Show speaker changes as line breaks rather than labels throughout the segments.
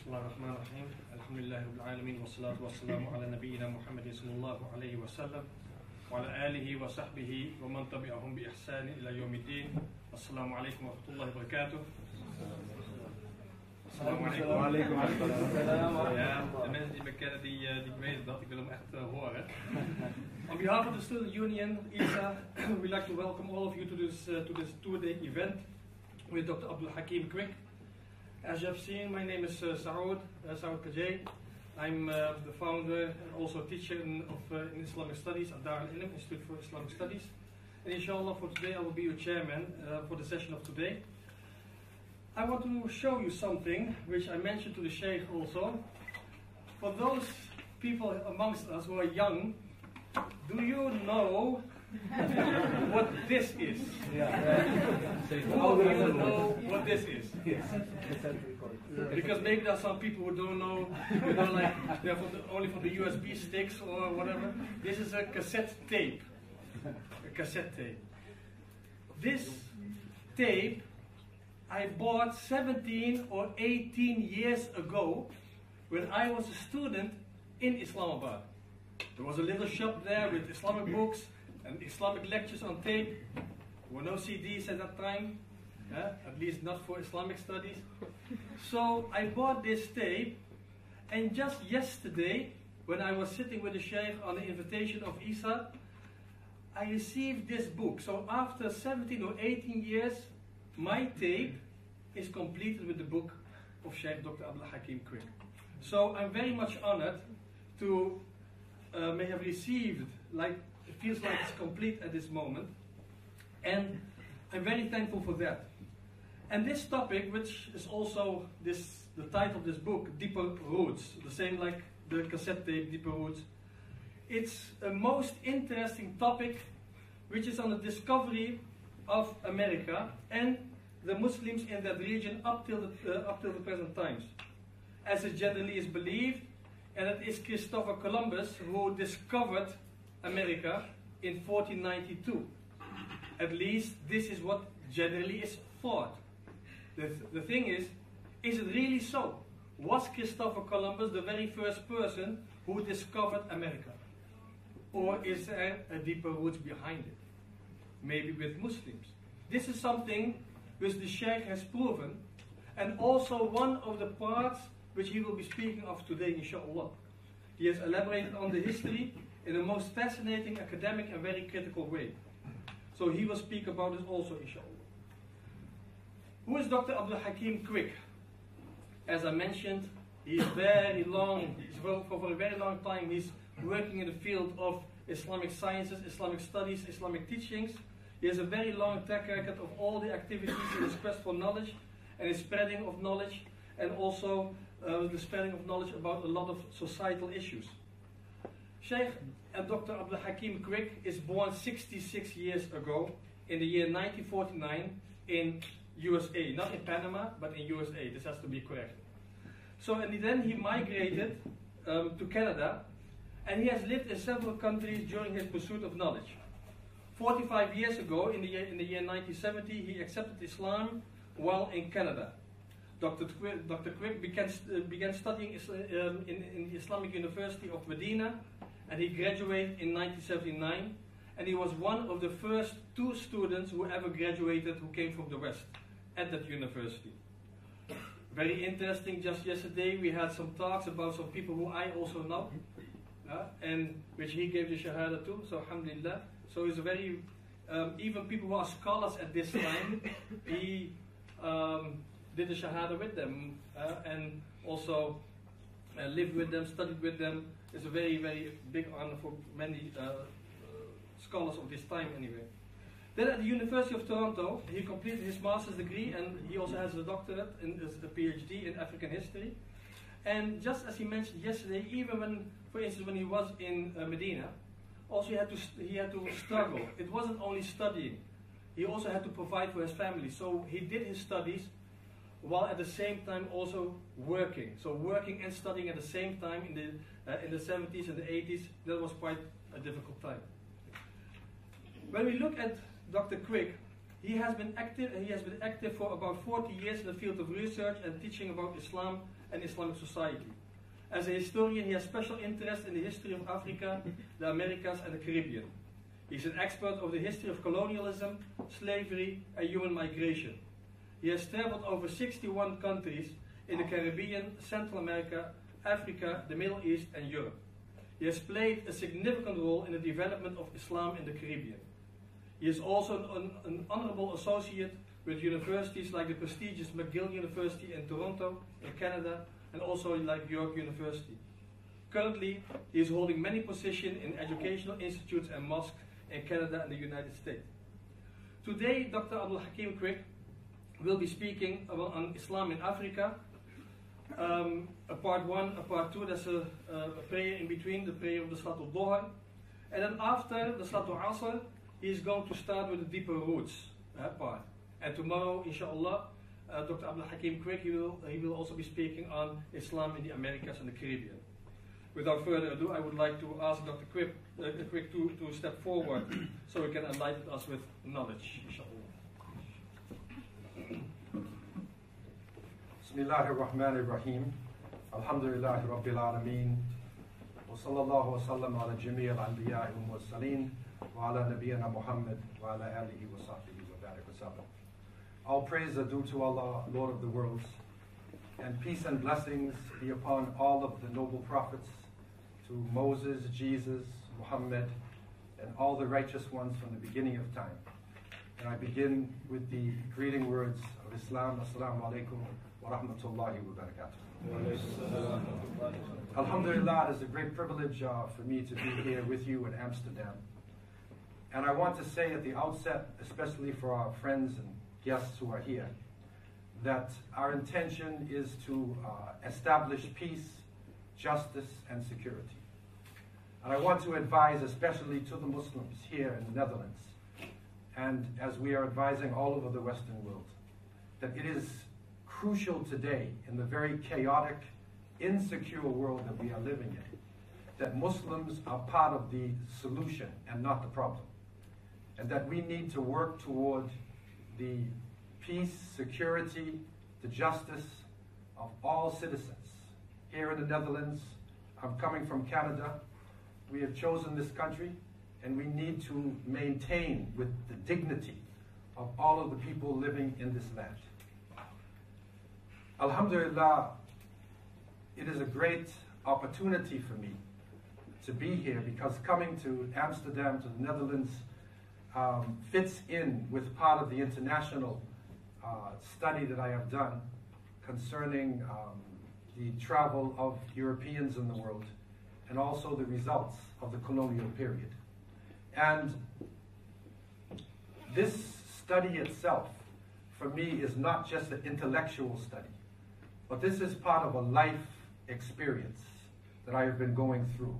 Bismillahirrahmanirrahim. Alhamdulillahi Rabbil Alameen. Wassalatu wassalamu ala nabiyyina Muhammadin sallallahu alayhi wa sallam. Wa ala alihi wa sahbihi wa man tabi'ahum bi ihsani ila yawmiddin. Assalamu alaikum wa rahmatullahi wa barakatuh. Assalamu alaikum. Ja, de mensen die me kennen, die weten dat. Ik wil hem echt horen. On behalf of the Student Union, ISA, we'd like to welcome all of you to this 2-day event with Dr. Abdullah Hakim Quick. As you have seen, my name is Saud Kajay. I'm the founder and also teacher in Islamic Studies at Dar al-Ilm, Institute for Islamic Studies. And inshallah, for today, I will be your chairman for the session of today. I want to show you something which I mentioned to the Shaykh also. For those people amongst us who are young, do you know what this is? Who of you know what this is? Because maybe there are some people who don't know, like they're only from the USB sticks or whatever. This is a cassette tape. A cassette tape. This tape I bought 17 or 18 years ago when I was a student in Islamabad. There was a little shop there with Islamic books and Islamic lectures on tape. There were no CDs at that time, at least not for Islamic studies. So I bought this tape, and just yesterday, when I was sitting with the Shaykh on the invitation of Isa, I received this book. So after 17 or 18 years, my tape is completed with the book of Shaykh Dr. Abdullah Hakim Quick. So I'm very much honored to may have received, like, it feels like it's complete at this moment, and I'm very thankful for that. And this topic, which is also the title of this book, Deeper Roots, the same like the cassette tape, Deeper Roots. It's a most interesting topic, which is on the discovery of America and the Muslims in that region up till the present times. As it generally is believed, and it is Christopher Columbus who discovered America in 1492. At least this is what generally is thought. The thing is it really so? Was Christopher Columbus the very first person who discovered America? Or is there a deeper roots behind it? Maybe with Muslims. This is something which the Shaykh has proven, and also one of the parts which he will be speaking of today, inshallah. He has elaborated on the history in a most fascinating, academic and very critical way. So he will speak about this also, inshallah. Who is Dr. Abdullah Hakim Quick? As I mentioned, he's very long, for a very long time, he's working in the field of Islamic sciences, Islamic studies, Islamic teachings. He has a very long track record of all the activities in his quest for knowledge and his spreading of knowledge, and also the spreading of knowledge about a lot of societal issues. Shaykh Dr. Abdullah Hakim Quick is born 66 years ago in the year 1949 in USA, not in Panama, but in USA. This has to be correct. So, and then he migrated to Canada, and he has lived in several countries during his pursuit of knowledge. 45 years ago, in the year 1970, he accepted Islam while in Canada. Dr. Quick began studying in the Islamic University of Medina, and he graduated in 1979, and he was one of the first 2 students who ever graduated who came from the West at that university. Very interesting, just yesterday we had some talks about some people who I also know, and which he gave the Shahada to, so alhamdulillah. So he's a very, even people who are scholars at this time, he did the Shahada with them, and also lived with them, studied with them. It's a very, very big honor for many scholars of this time anyway. Then at the University of Toronto, he completed his master's degree, and he also has a doctorate and a PhD in African history. And just as he mentioned yesterday, even when, for instance, when he was in Medina, also he had to struggle. It wasn't only studying; he also had to provide for his family. So he did his studies while at the same time also working. So working and studying at the same time in the 70s and the 80s, that was quite a difficult time. When we look at Dr. Quick, He has been active for about 40 years in the field of research and teaching about Islam and Islamic society. As a historian, he has special interest in the history of Africa, the Americas, and the Caribbean. He's an expert of the history of colonialism, slavery, and human migration. He has traveled over 61 countries in the Caribbean, Central America, Africa, the Middle East, and Europe. He has played a significant role in the development of Islam in the Caribbean. He is also an honorable associate with universities like the prestigious McGill University in Toronto, in Canada, and also like York University. Currently, he is holding many positions in educational institutes and mosques in Canada and the United States. Today, Dr. Abdul Hakim Quick will be speaking on Islam in Africa. A part 1, a part 2, there's a prayer in between, the prayer of the Salatul Dhuhr. And then after the Salatul Asr, he is going to start with the deeper roots part. And tomorrow, inshallah, Dr. Abdul Hakim Quick, he will also be speaking on Islam in the Americas and the Caribbean. Without further ado, I would like to ask Dr. Quick to step forward so he can enlighten us with knowledge, inshallah.
Bismillahir Rahmanir Rahim. Alhamdulillahi Rabbil Alameen. Wa sallallahu wa sallam ala jami' al-anbiya'i wa mursaleen wa ala nabiyyina Muhammad wa ala alihi wa sahbihi wa barik wa sallam. All praise are due to Allah, Lord of the worlds, and peace and blessings be upon all of the noble prophets, to Moses, Jesus, Muhammad, and all the righteous ones from the beginning of time. And I begin with the greeting words of Islam. Assalamu alaikum wa rahmatullahi wa barakatuh. Alhamdulillah, it is a great privilege for me to be here with you in Amsterdam. And I want to say at the outset, especially for our friends and guests who are here, that our intention is to establish peace, justice, and security. And I want to advise especially to the Muslims here in the Netherlands, and as we are advising all over the Western world, that it is crucial today in the very chaotic, insecure world that we are living in, that Muslims are part of the solution and not the problem. And that we need to work toward the peace, security, the justice of all citizens. Here in the Netherlands, I'm coming from Canada. We have chosen this country, and we need to maintain with the dignity of all of the people living in this land. Alhamdulillah, it is a great opportunity for me to be here, because coming to Amsterdam, to the Netherlands, fits in with part of the international study that I have done concerning the travel of Europeans in the world, and also the results of the colonial period. And this study itself, for me, is not just an intellectual study, but this is part of a life experience that I have been going through.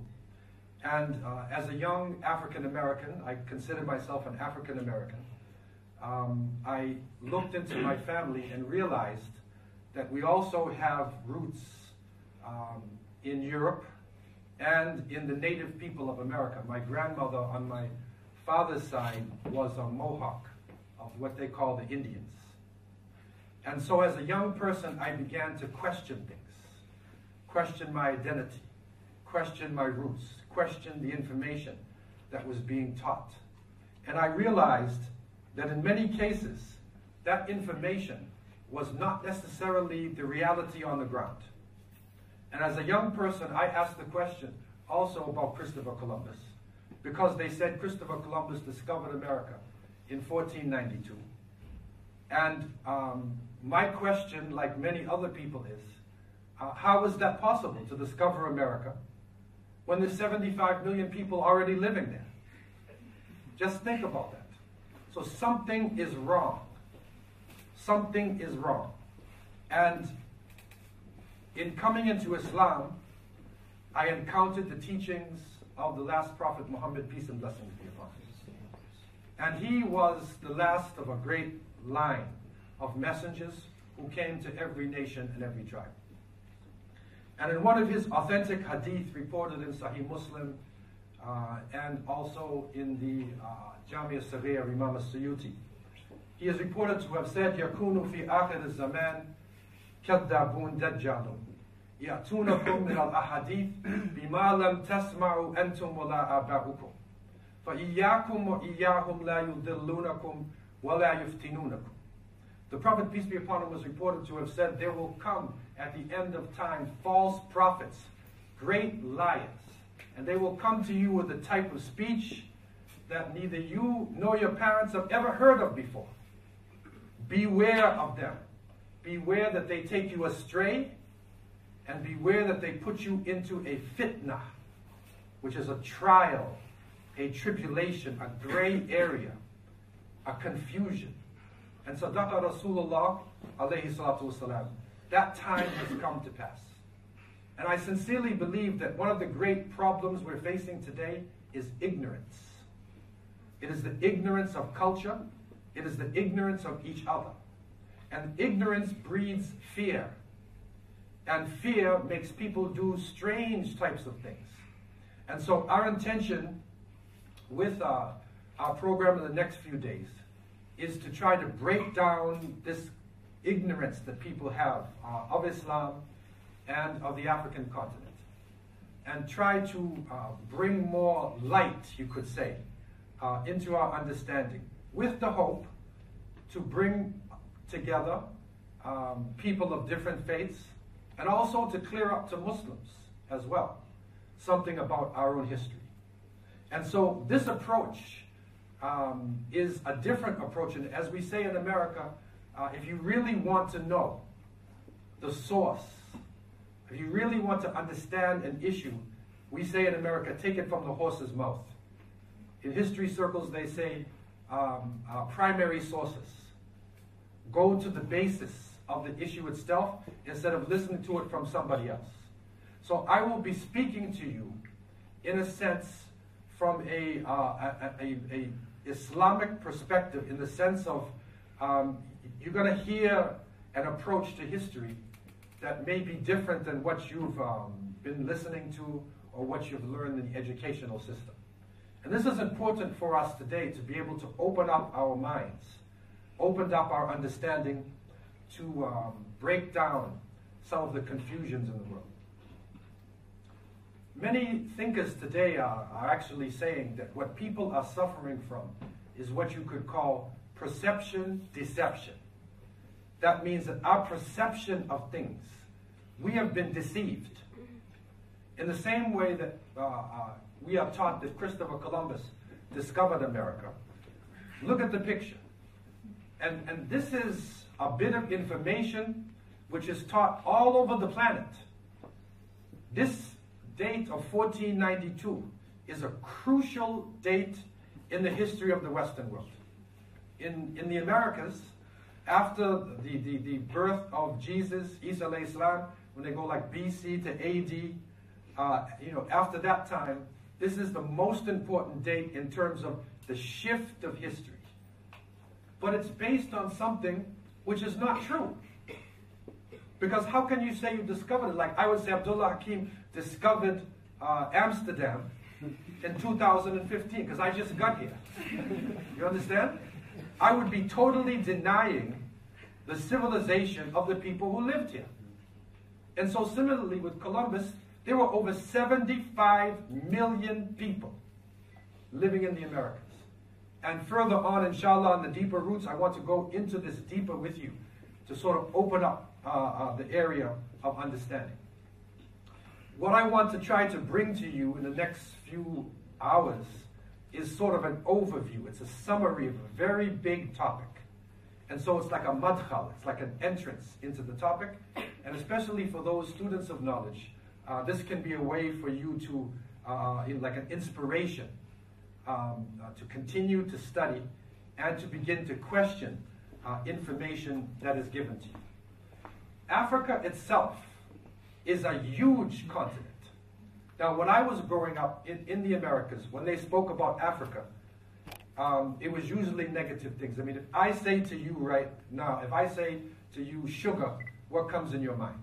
And as a young African American, I consider myself an African American, I looked into my family and realized that we also have roots in Europe and in the native people of America. My grandmother on my father's side was a Mohawk, of what they call the Indians. And so as a young person, I began to question things, question my identity, question my roots, question the information that was being taught. And I realized that in many cases, that information was not necessarily the reality on the ground. And as a young person, I asked the question also about Christopher Columbus, because they said Christopher Columbus discovered America in 1492. And my question, like many other people, is how is that possible to discover America when there's 75 million people already living there? Just think about that. So something is wrong. Something is wrong. And in coming into Islam, I encountered the teachings of the last prophet Muhammad, peace and blessings be upon him. And he was the last of a great line of messengers who came to every nation and every tribe. And in one of his authentic hadith reported in Sahih Muslim and also in the Jamia Saghir Imam al-Suyuti, he is reported to have said, يَكُونُ فِي آخِرِ الزَّمَانِ كَذَّابُونَ دَجَّالٌ يَأْتُونَكُم مِنَ الْأَحَادِيثِ بِمَا لَمْ تَسْمَعُوا أَنْتُمْ وَلَا آبَاؤُكُمْ فَإِيَّاكُمْ وَإِيَّاهُمْ لَا يُضِلُّونَكُمْ وَلَا يُفْتِنُونَكُمْ. The Prophet, peace be upon him, was reported to have said, there will come at the end of time false prophets, great liars, and they will come to you with a type of speech that neither you nor your parents have ever heard of before. Beware of them. Beware that they take you astray, and beware that they put you into a fitna, which is a trial, a tribulation, a gray area, a confusion. And Sadaqa Rasulullah alayhi salatu wasalam, that time has come to pass. And I sincerely believe that one of the great problems we're facing today is ignorance. It is the ignorance of culture. It is the ignorance of each other. And ignorance breeds fear. And fear makes people do strange types of things. And so our intention with our program in the next few days is to try to break down this ignorance that people have of Islam and of the African continent, and try to bring more light, you could say, into our understanding, with the hope to bring together people of different faiths, and also to clear up to Muslims as well something about our own history. And so this approach is a different approach, and as we say in America, if you really want to know the source, if you really want to understand an issue, we say in America, take it from the horse's mouth. In history circles, they say primary sources. Go to the basis of the issue itself instead of listening to it from somebody else. So I will be speaking to you, in a sense, from a Islamic perspective, in the sense of you're going to hear an approach to history that may be different than what you've been listening to or what you've learned in the educational system. And this is important for us today, to be able to open up our minds, open up our understanding, to break down some of the confusions in the world. Many thinkers today are actually saying that what people are suffering from is what you could call perception deception. That means that our perception of things, we have been deceived. In the same way that we are taught that Christopher Columbus discovered America. Look at the picture. And this is a bit of information which is taught all over the planet. This date of 1492 is a crucial date in the history of the Western world. In the Americas, after the birth of Jesus, Isa alayhi salam, when they go like BC to AD, after that time, this is the most important date in terms of the shift of history. But it's based on something which is not true. Because how can you say you discovered it? Like I would say Abdullah Hakim discovered Amsterdam in 2015, because I just got here. You understand? I would be totally denying the civilization of the people who lived here. And so similarly with Columbus, there were over 75 million people living in the Americas. And further on, inshallah, in the deeper roots, I want to go into this deeper with you to sort of open up the area of understanding. What I want to try to bring to you in the next few hours is sort of an overview. It's a summary of a very big topic. And so it's like a madkhal, it's like an entrance into the topic. And especially for those students of knowledge, this can be a way for you to, like an inspiration, to continue to study and to begin to question information that is given to you. Africa itself is a huge continent. Now, when I was growing up in the Americas, when they spoke about Africa, it was usually negative things. I mean, if I say to you right now, if I say to you sugar, what comes in your mind?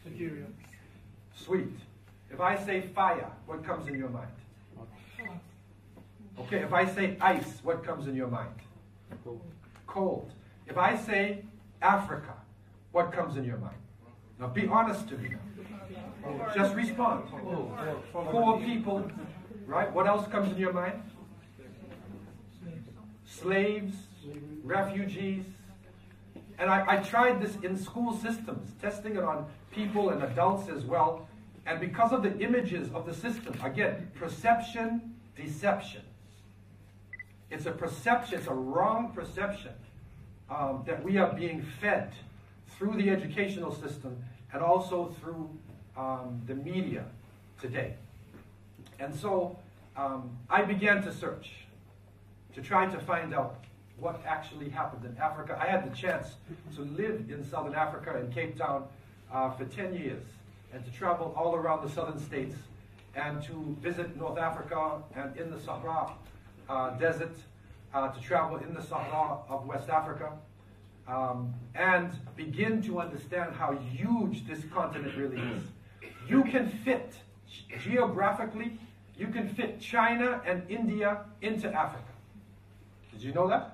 Nigeria.
Sweet. If I say fire, what comes in your mind? Okay, if I say ice, what comes in your mind? Cold. If I say Africa, what comes in your mind? Now be honest to me now. Just respond. Poor people, right? What else comes in your mind? Slaves, refugees. And I tried this in school systems, testing it on people and adults as well. And because of the images of the system, again, perception, deception. It's a perception, it's a wrong perception that we are being fed through the educational system and also through the media today. And so I began to search to try to find out what actually happened in Africa. I had the chance to live in Southern Africa, in Cape Town, for 10 years, and to travel all around the southern states, and to visit North Africa and in the Sahara Desert, to travel in the Sahara of West Africa, and begin to understand how huge this continent really is. You can fit, geographically, you can fit China and India into Africa. Did you know that?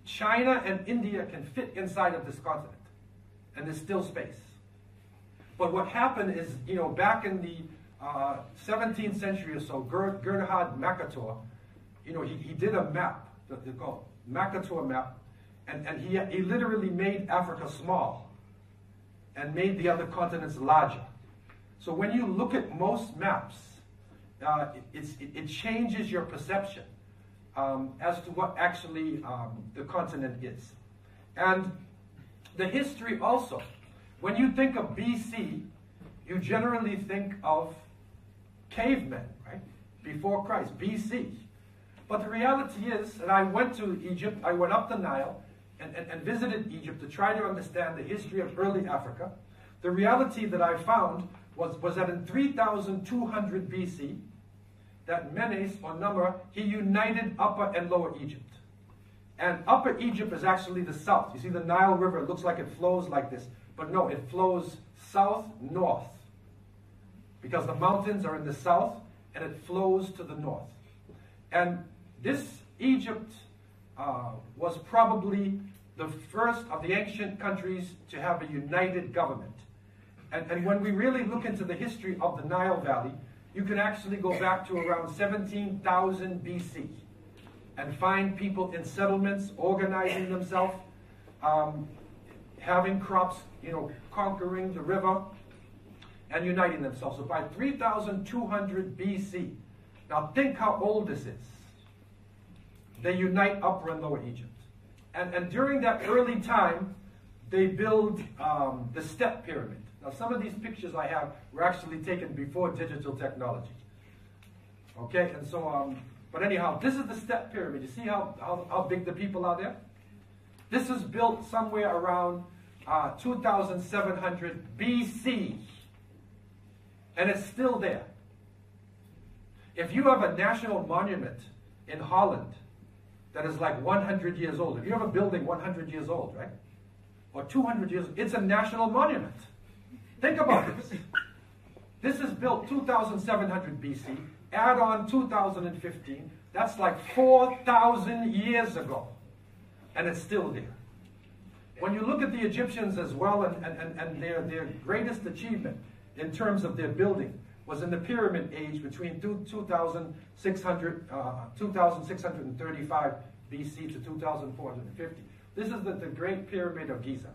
China and India can fit inside of this continent, and there's still space. But what happened is, you know, back in the 17th century or so, Gerhard Mercator, you know, he did a map, that they call Mercator map, and he literally made Africa small and made the other continents larger. So when you look at most maps, it changes your perception as to what actually the continent is. And the history also. When you think of BC, you generally think of cavemen, right? Before Christ, BC. But the reality is, and I went to Egypt, I went up the Nile and visited Egypt to try to understand the history of early Africa. The reality that I found was that in 3200 BC, that Menes, or Number, he united Upper and Lower Egypt. And Upper Egypt is actually the south. You see the Nile River, it looks like it flows like this. But no, it flows south-north. Because the mountains are in the south, and it flows to the north. And this Egypt was probably the first of the ancient countries to have a united government. And when we really look into the history of the Nile Valley, you can actually go back to around 17,000 BC and find people in settlements organizing themselves, having crops, you know, conquering the river and uniting themselves. So by 3200 BC, now think how old this is. They unite Upper and Lower Egypt. And during that early time, they build the Step Pyramid. Now some of these pictures I have were actually taken before digital technology. Okay, and so, but anyhow, this is the Step Pyramid. You see how big the people are there? This is built somewhere around 2700 BC. And it's still there. If you have a national monument in Holland that is like 100 years old, if you have a building 100 years old, right? Or 200 years old, it's a national monument. Think about this. This is built 2700 BC. Add on 2015. That's like 4,000 years ago. And it's still there. When you look at the Egyptians as well, and their greatest achievement in terms of their building was in the Pyramid Age between 2635 BC to 2450. This is the Great Pyramid of Giza.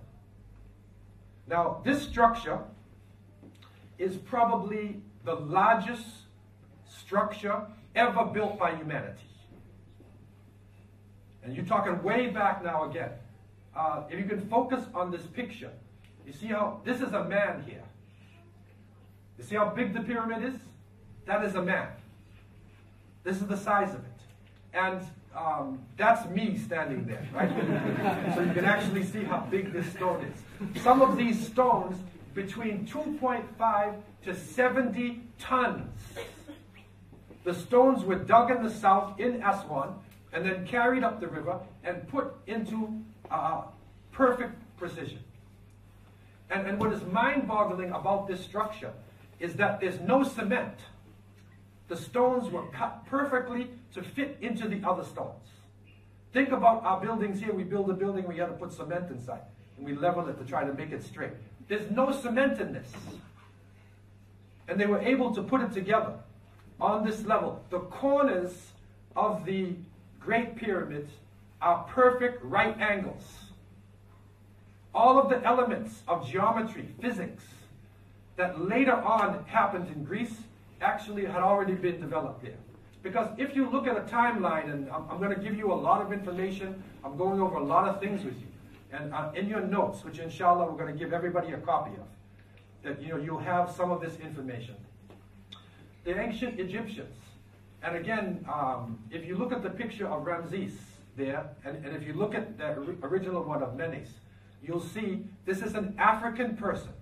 Now, this structure is probably the largest structure ever built by humanity. And you're talking way back now again. If you can focus on this picture, you see how this is a man here. You see how big the pyramid is? That is a man. This is the size of it. And that's me standing there, right? So you can actually see how big this stone is. Some of these stones, between 2.5 to 70 tons. The stones were dug in the south, in Aswan, and then carried up the river and put into perfect precision. And what is mind-boggling about this structure is that there's no cement. The stones were cut perfectly to fit into the other stones. Think about our buildings here. We build a building, we had to put cement inside. And we level it to try to make it straight. There's no cement in this. And they were able to put it together on this level. The corners of the Great Pyramid are perfect right angles. All of the elements of geometry, physics, that later on happened in Greece actually had already been developed there. Because if you look at a timeline, and I'm going to give you a lot of information, I'm going over a lot of things with you. And in your notes, which inshallah we're going to give everybody a copy of, that you'll have some of this information. The ancient Egyptians, and again, if you look at the picture of Ramses there, and if you look at the original one of Menes, you'll see this is an African person.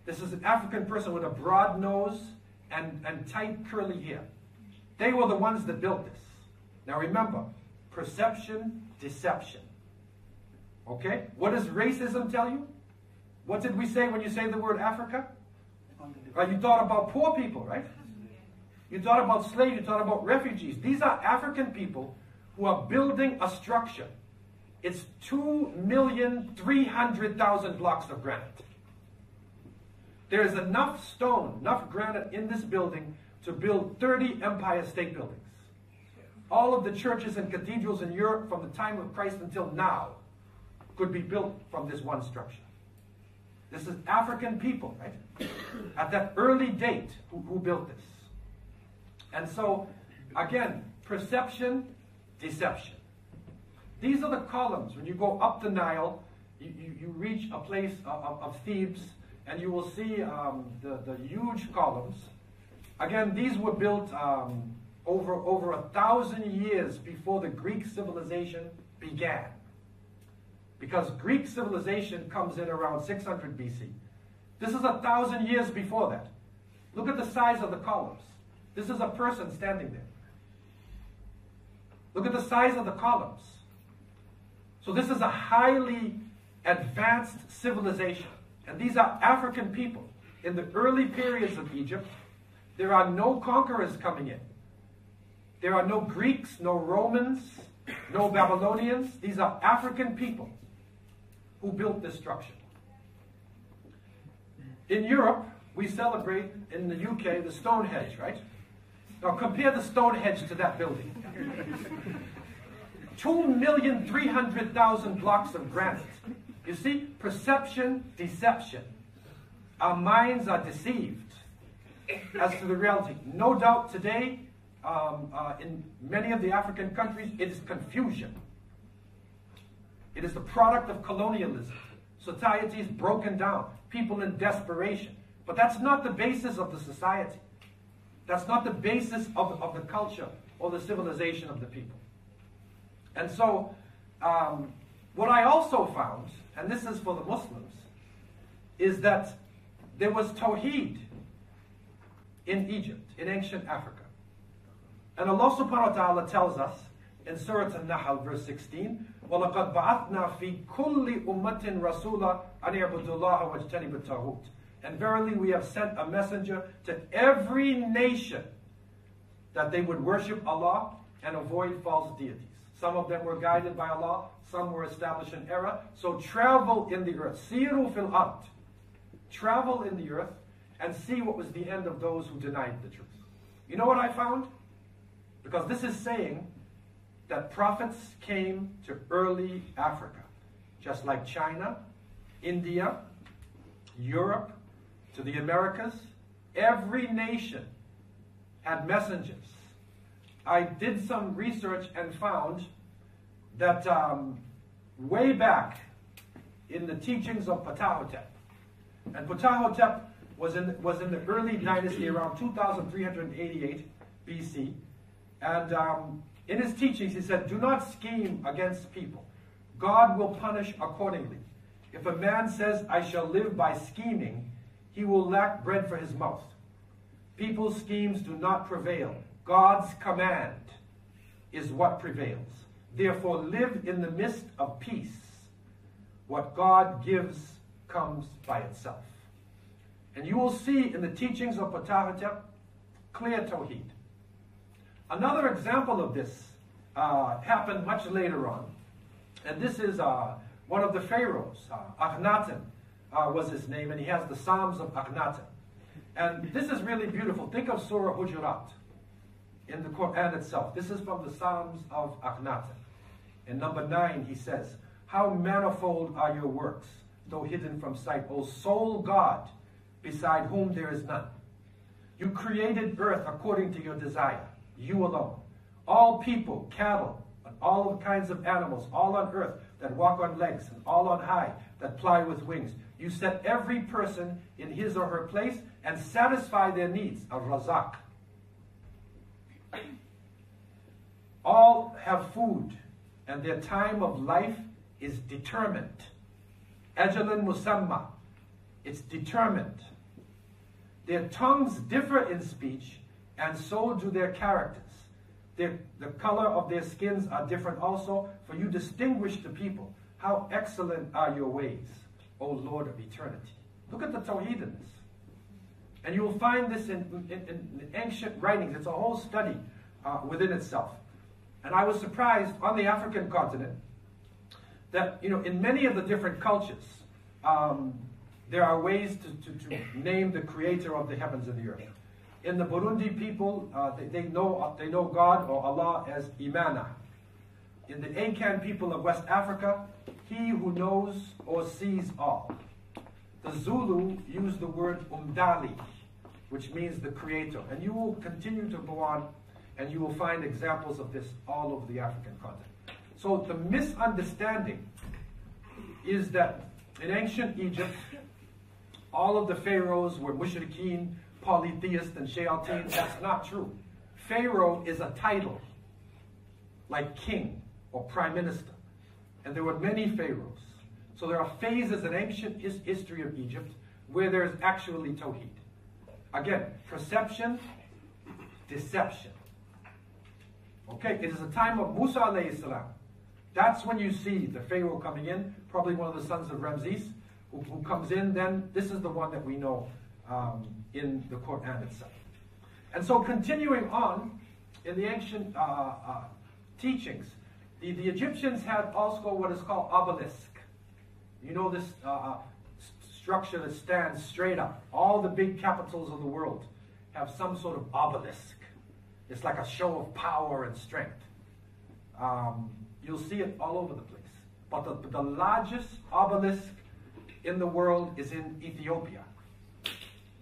This is an African person with a broad nose and tight curly hair. They were the ones that built this. Now remember, perception, deception. Okay? What does racism tell you? What did we say when you say the word Africa? You thought about poor people, right? You thought about slaves, you thought about refugees. These are African people who are building a structure. It's 2,300,000 blocks of granite. There is enough stone, enough granite in this building to build 30 Empire State Buildings. All of the churches and cathedrals in Europe from the time of Christ until now could be built from this one structure. This is African people, right? At that early date, who built this. And so, again, perception, deception. These are the columns. When you go up the Nile, you reach a place of Thebes, and you will see the huge columns. Again, these were built over 1,000 years before the Greek civilization began. Because Greek civilization comes in around 600 BC. This is 1,000 years before that. Look at the size of the columns. This is a person standing there. Look at the size of the columns. So this is a highly advanced civilization. And these are African people. In the early periods of Egypt, there are no conquerors coming in. There are no Greeks, no Romans, no Babylonians. These are African people who built this structure. In Europe, we celebrate, in the UK, the Stonehenge, right? Now compare the Stonehenge to that building. 2,300,000 blocks of granite. You see, perception, deception. Our minds are deceived as to the reality. No doubt today, in many of the African countries, it is confusion. It is the product of colonialism. Society is broken down. People in desperation. But that's not the basis of the society. That's not the basis of the culture or the civilization of the people. And so, what I also found, and this is for the Muslims, is that there was Tawheed in Egypt, in ancient Africa. And Allah subhanahu wa ta'ala tells us in Surah An-Nahl, verse 16, وَلَقَدْ بَعَثْنَا فِي كُلِّ أُمَّةٍ رَسُولًا أَنْ يَعْبُدُوا اللَّهَ وَاجْتَنِبُوا الطَّاغُوتَ. And verily we have sent a messenger to every nation that they would worship Allah and avoid false deities. Some of them were guided by Allah, some were established in error. So travel in the earth. Siru fil ard. Travel in the earth and see what was the end of those who denied the truth. You know what I found? Because this is saying that prophets came to early Africa, just like China, India, Europe, to the Americas. Every nation had messengers. I did some research and found that way back in the teachings of Ptahhotep, and Ptahhotep was in the early dynasty around 2388 BC, and in his teachings he said, do not scheme against people. God will punish accordingly. If a man says, I shall live by scheming, he will lack bread for his mouth. People's schemes do not prevail. God's command is what prevails. Therefore, live in the midst of peace. What God gives comes by itself. And you will see in the teachings of Ptahhotep, clear Tawheed. Another example of this happened much later on. And this is one of the pharaohs. Akhenaten was his name, and he has the Psalms of Akhenaten. And this is really beautiful. Think of Surah Hujurat in the Quran itself. This is from the Psalms of Akhenaten. In number 9, he says, "How manifold are your works, though hidden from sight, O sole God, beside whom there is none. You created earth according to your desire, you alone. All people, cattle, and all kinds of animals, all on earth that walk on legs, and all on high that fly with wings. You set every person in his or her place and satisfy their needs." Al-Razak. All have food, and their time of life is determined. Ajalun musamma. It's determined. Their tongues differ in speech, and so do their characters. The color of their skins are different also, for you distinguish the people. How excellent are your ways, O Lord of eternity. Look at the Tawheed in this. And you will find this in ancient writings. It's a whole study within itself. And I was surprised on the African continent that, in many of the different cultures, there are ways to name the creator of the heavens and the earth. In the Burundi people, they know God or Allah as Imana. In the Akan people of West Africa, he who knows or sees all. The Zulu use the word Umdali, which means the creator. And you will continue to go on, and you will find examples of this all over the African continent. So the misunderstanding is that in ancient Egypt, all of the pharaohs were mushrikeen, polytheists, and shayateen. That's not true. Pharaoh is a title, like king or prime minister. And there were many pharaohs. So there are phases in ancient history of Egypt where there is actually Tawheed. Again, perception, deception. Okay, it is the time of Musa alayhi salam. That's when you see the Pharaoh coming in, probably one of the sons of Ramses, who comes in. Then this is the one that we know in the Quran itself. And so continuing on in the ancient teachings, the Egyptians had also what is called obelisk. You know this structure that stands straight up. All the big capitals of the world have some sort of obelisk. It's like a show of power and strength. You'll see it all over the place. But the largest obelisk in the world is in Ethiopia.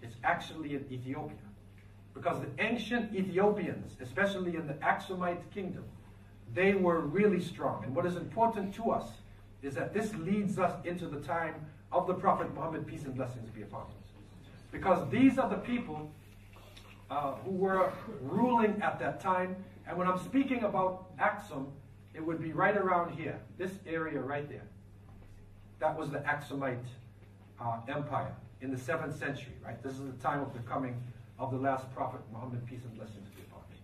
It's actually in Ethiopia. Because the ancient Ethiopians, especially in the Aksumite kingdom, they were really strong. And what is important to us is that this leads us into the time of the Prophet Muhammad, peace and blessings be upon him. Because these are the people who were ruling at that time. And when I'm speaking about Aksum, it would be right around here, this area right there. That was the Aksumite empire in the 7th century, right? This is the time of the coming of the last Prophet Muhammad, peace and blessings be upon him.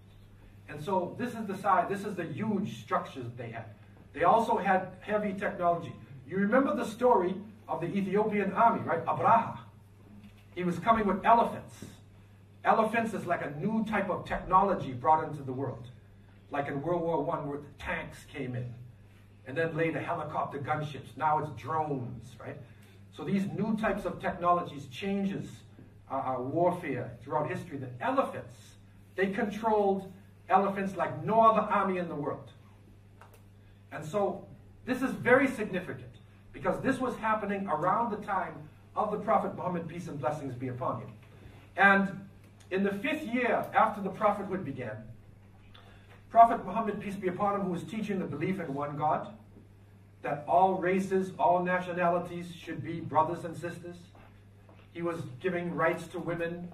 And so this is the side, this is the huge structures they had. They also had heavy technology. You remember the story of the Ethiopian army, right? Abraha. He was coming with elephants. Elephants is like a new type of technology brought into the world. Like in World War I, where the tanks came in. And then later helicopter gunships. Now it's drones, right? So these new types of technologies changes warfare throughout history. The elephants, they controlled elephants like no other army in the world. And so this is very significant because this was happening around the time of the Prophet Muhammad, peace and blessings be upon him. And in the 5th year after the prophethood began, Prophet Muhammad, peace be upon him, who was teaching the belief in one God, that all races, all nationalities should be brothers and sisters. He was giving rights to women.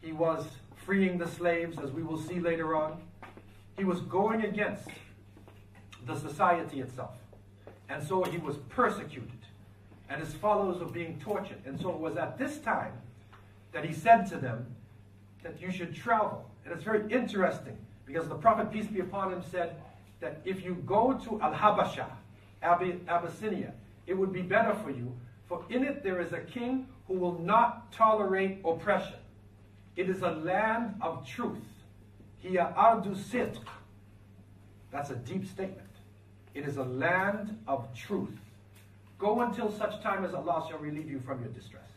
He was freeing the slaves, as we will see later on. He was going against the society itself. And so he was persecuted. And his followers were being tortured. And so it was at this time that he said to them that you should travel. And it's very interesting because the Prophet, peace be upon him, said that if you go to Al-Habasha, Abyssinia, it would be better for you, for in it there is a king who will not tolerate oppression. It is a land of truth. Hiya ardu sidq. That's a deep statement. It is a land of truth. Go until such time as Allah shall relieve you from your distress.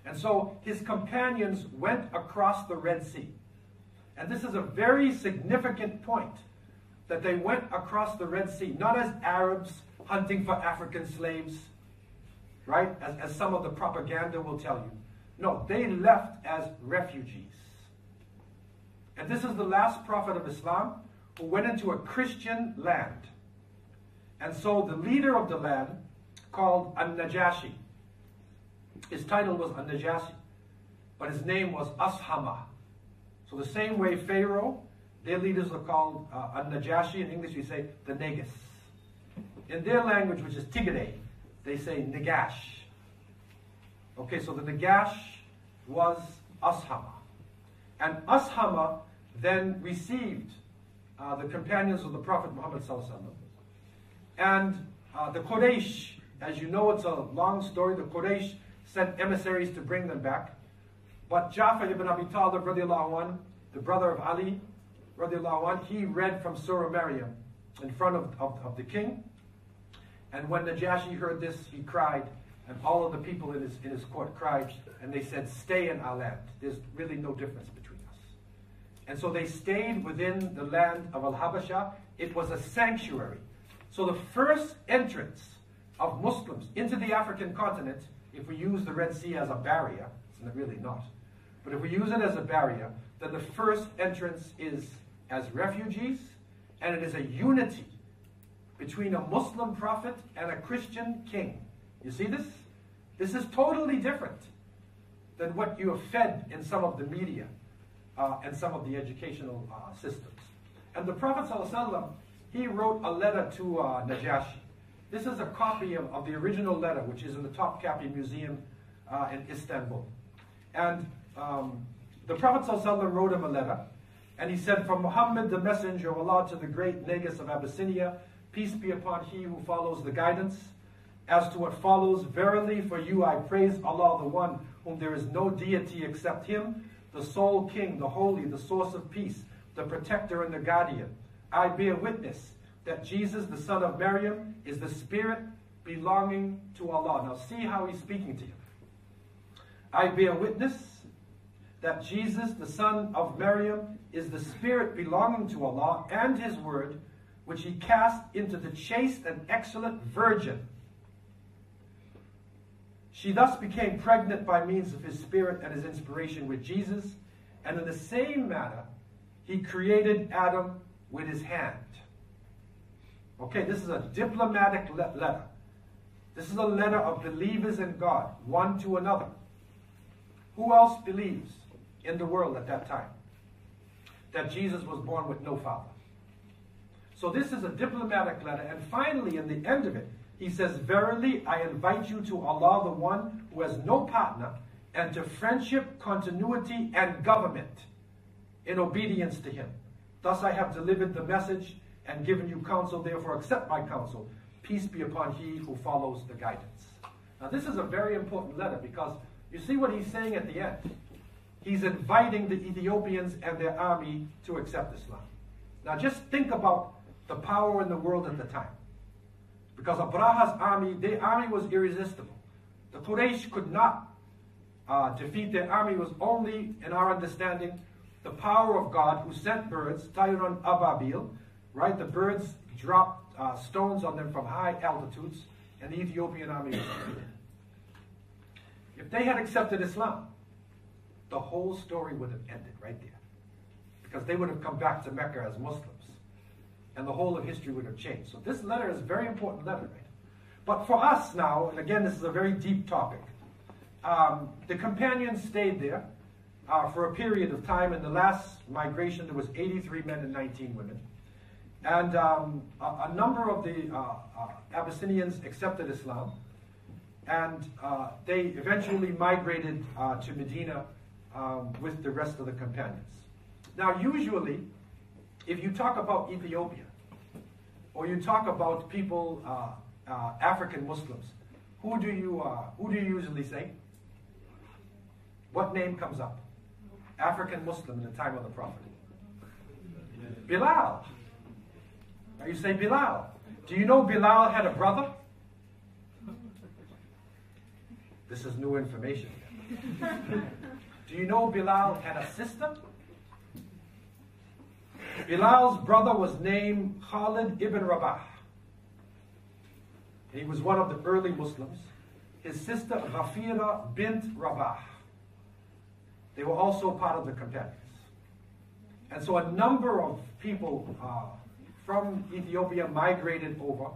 And so his companions went across the Red Sea. And this is a very significant point, that they went across the Red Sea, not as Arabs hunting for African slaves, right? As some of the propaganda will tell you. No, they left as refugees. And this is the last prophet of Islam who went into a Christian land. And so the leader of the land, called An-Najaashi, his title was An-Najaashi, but his name was Ashama. So the same way Pharaoh, their leaders are called An-Najaashi. In English we say the Negus. In their language, which is Tigray, they say Nagash. Okay, so the Nagash was Ashama. And Ashama then received the companions of the Prophet Muhammad ﷺ. And the Quraysh, as you know, it's a long story. The Quraysh sent emissaries to bring them back. But Ja'far ibn Abi Talib, radiallahu anh, the brother of Ali, radiallahu anh, he read from Surah Maryam in front of the king. And when Najashi heard this, he cried, and all of the people in his court cried, and they said, stay in our land. There's really no difference between us. And so they stayed within the land of Al-Habasha. It was a sanctuary. So the first entrance of Muslims into the African continent, if we use the Red Sea as a barrier, it's really not, but if we use it as a barrier, then the first entrance is as refugees, and it is a unity between a Muslim prophet and a Christian king. You see this? This is totally different than what you have fed in some of the media and some of the educational systems. And the Prophet ﷺ, he wrote a letter to Najaashi. This is a copy of the original letter, which is in the Topkapi Museum in Istanbul. And the Prophet ﷺ wrote him a letter, and he said, from Muhammad, the messenger of Allah, to the great Negus of Abyssinia, peace be upon he who follows the guidance. As to what follows, verily for you I praise Allah, the one whom there is no deity except him, the sole king, the holy, the source of peace, the protector and the guardian. I bear witness that Jesus, the son of Maryam, is the spirit belonging to Allah. Now see how he's speaking to you. I bear witness that Jesus, the son of Maryam, is the spirit belonging to Allah and his word, which he cast into the chaste and excellent virgin. She thus became pregnant by means of his spirit and his inspiration with Jesus, and in the same manner, he created Adam with his hand. Okay, this is a diplomatic letter. This is a letter of believers in God, one to another. Who else believes in the world at that time that Jesus was born with no father? So this is a diplomatic letter, and finally, in the end of it, he says, verily, I invite you to Allah, the one who has no partner, and to friendship, continuity, and government in obedience to him. Thus I have delivered the message and given you counsel, therefore accept my counsel. Peace be upon he who follows the guidance. Now this is a very important letter, because you see what he's saying at the end. He's inviting the Ethiopians and their army to accept Islam. Now just think about the power in the world at the time. Because Abraha's army, their army was irresistible. The Quraysh could not defeat their army. Was only, in our understanding, the power of God who sent birds, Tayran Ababil, right? The birds dropped stones on them from high altitudes, and the Ethiopian army was defeated. If they had accepted Islam, the whole story would have ended right there. Because they would have come back to Mecca as Muslims. And the whole of history would have changed. So this letter is a very important letter. Right? But for us now, and again, this is a very deep topic, the companions stayed there for a period of time. In the last migration, there was 83 men and 19 women. And a number of the Abyssinians accepted Islam. And they eventually migrated to Medina with the rest of the companions. Now, usually, if you talk about Ethiopia, or you talk about people, African Muslims, who do you usually say? What name comes up? African Muslim in the time of the Prophet. Bilal. Now you say Bilal. Do you know Bilal had a brother? This is new information. Do you know Bilal had a sister? Bilal's brother was named Khalid ibn Rabah. He was one of the early Muslims. His sister Ghafira bint Rabah. They were also part of the companions. And so a number of people from Ethiopia migrated over,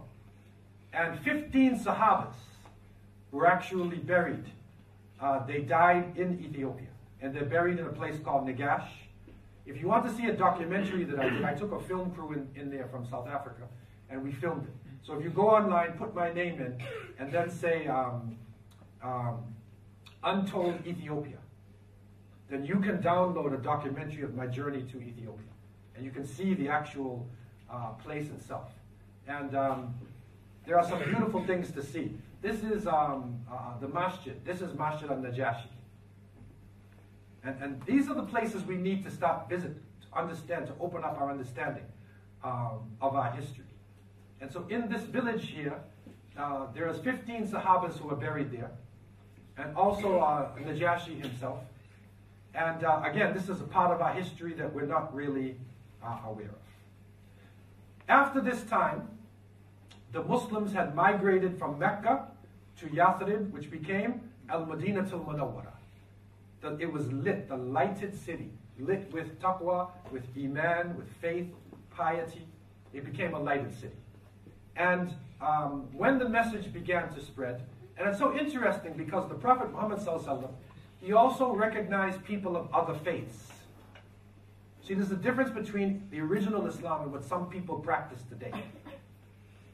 and 15 Sahabas were actually buried. They died in Ethiopia, and they're buried in a place called An-Najaashi. If you want to see a documentary that I did, I took a film crew in there from South Africa, and we filmed it. So if you go online, put my name in, and then say Untold Ethiopia, then you can download a documentary of my journey to Ethiopia. And you can see the actual place itself. And there are some beautiful things to see. This is the masjid. This is Masjid An-Najaashi. And these are the places we need to start visiting, to understand, to open up our understanding of our history. And so in this village here, there is 15 Sahabas who are buried there, and also Najaashi himself. And again, this is a part of our history that we're not really aware of. After this time, the Muslims had migrated from Mecca to Yathrib, which became Al-Madinatul Munawwara. It was lit, the lighted city, lit with taqwa, with iman, with faith, piety. It became a lighted city. And when the message began to spread, and it's so interesting because the Prophet Muhammad ﷺ, he also recognized people of other faiths. See, there's a difference between the original Islam and what some people practice today.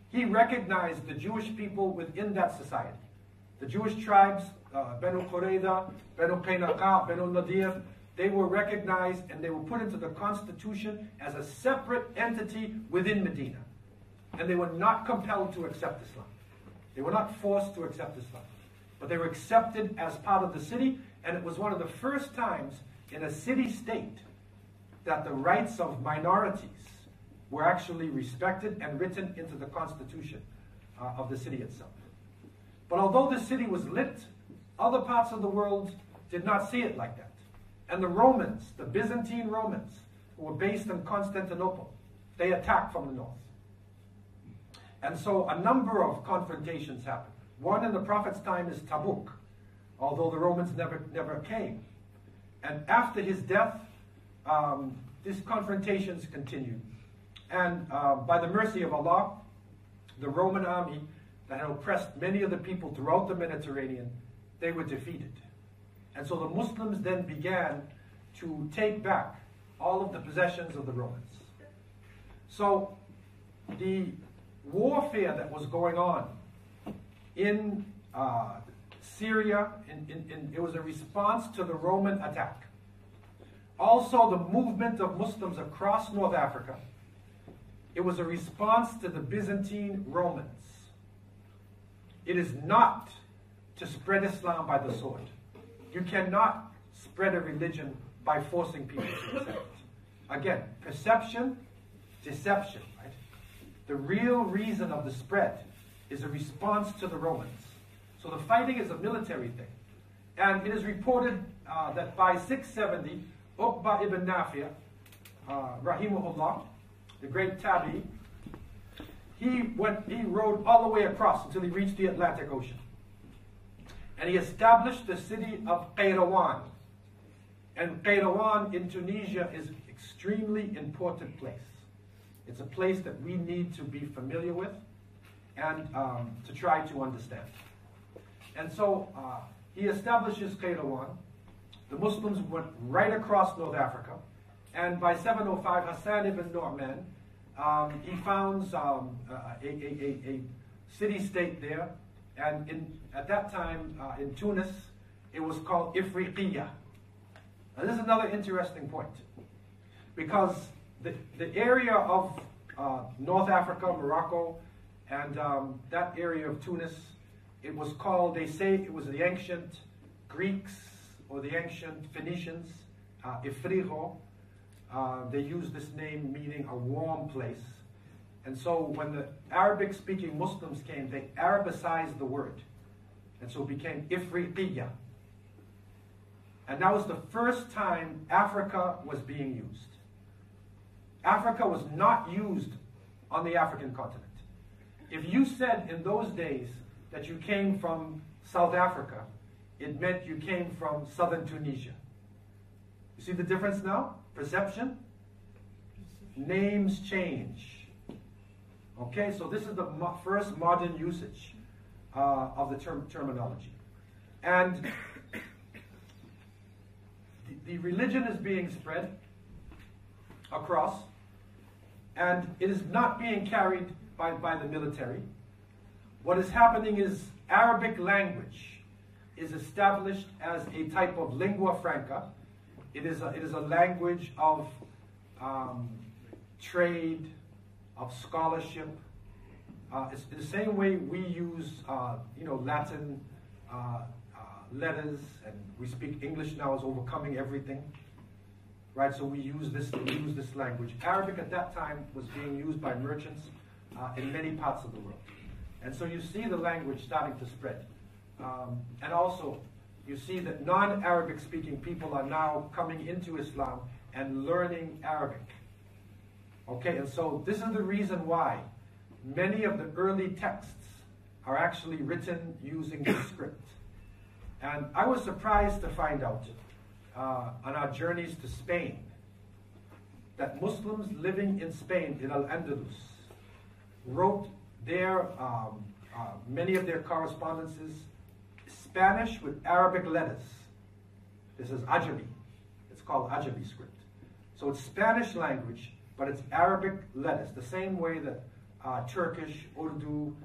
He recognized the Jewish people within that society. The Jewish tribes, Banu Qurayza, Banu Qaynuqa, Banu Nadir, they were recognized and they were put into the constitution as a separate entity within Medina. And they were not compelled to accept Islam. They were not forced to accept Islam. But they were accepted as part of the city, and it was one of the first times in a city-state that the rights of minorities were actually respected and written into the constitution of the city itself. But although the city was lit, other parts of the world did not see it like that. And the Romans, the Byzantine Romans, who were based in Constantinople, they attacked from the north. And so a number of confrontations happened. One in the Prophet's time is Tabuk, although the Romans never came. And after his death, these confrontations continued. And by the mercy of Allah, the Roman army that had oppressed many of the people throughout the Mediterranean, they were defeated. And so the Muslims then began to take back all of the possessions of the Romans. So the warfare that was going on in Syria, it was a response to the Roman attack. Also, the movement of Muslims across North Africa, it was a response to the Byzantine Romans. It is not to spread Islam by the sword. You cannot spread a religion by forcing people to accept it. Again, perception, deception, right? The real reason of the spread is a response to the Romans. So the fighting is a military thing. And it is reported that by 670, Uqba ibn Nafi', rahimahullah, the great Tabi, he rode all the way across until he reached the Atlantic Ocean. And he established the city of Qayrawan. And Qayrawan in Tunisia is an extremely important place. It's a place that we need to be familiar with and to try to understand. And so he establishes Qayrawan. The Muslims went right across North Africa. And by 705, Hassan ibn Nu'man, he founds a city-state there. And at that time, in Tunis, it was called Ifriqiya. Now this is another interesting point. Because the area of North Africa, Morocco, and that area of Tunis, it was called, they say it was the ancient Greeks or the ancient Phoenicians, Ifriqo. They used this name meaning a warm place. And so when the Arabic-speaking Muslims came, they Arabicized the word. And so it became Ifriqiya. And that was the first time Africa was being used. Africa was not used on the African continent. If you said in those days that you came from South Africa, it meant you came from southern Tunisia. You see the difference now? Perception? Names change. Okay, so this is the first modern usage of the terminology. And the religion is being spread across, and it is not being carried by the military. What is happening is Arabic language is established as a type of lingua franca. It is a language of trade, of scholarship. It's the same way we use, Latin letters, and we speak English now as overcoming everything, right? So we use this language. Arabic at that time was being used by merchants in many parts of the world, and so you see the language starting to spread, and also you see that non-Arabic speaking people are now coming into Islam and learning Arabic. Okay, and so this is the reason why many of the early texts are actually written using this script. And I was surprised to find out on our journeys to Spain that Muslims living in Spain, in Al-Andalus, wrote their, many of their correspondences Spanish with Arabic letters. This is Ajabi. It's called Ajabi script. So it's Spanish language, but it's Arabic letters, the same way that Turkish, Urdu,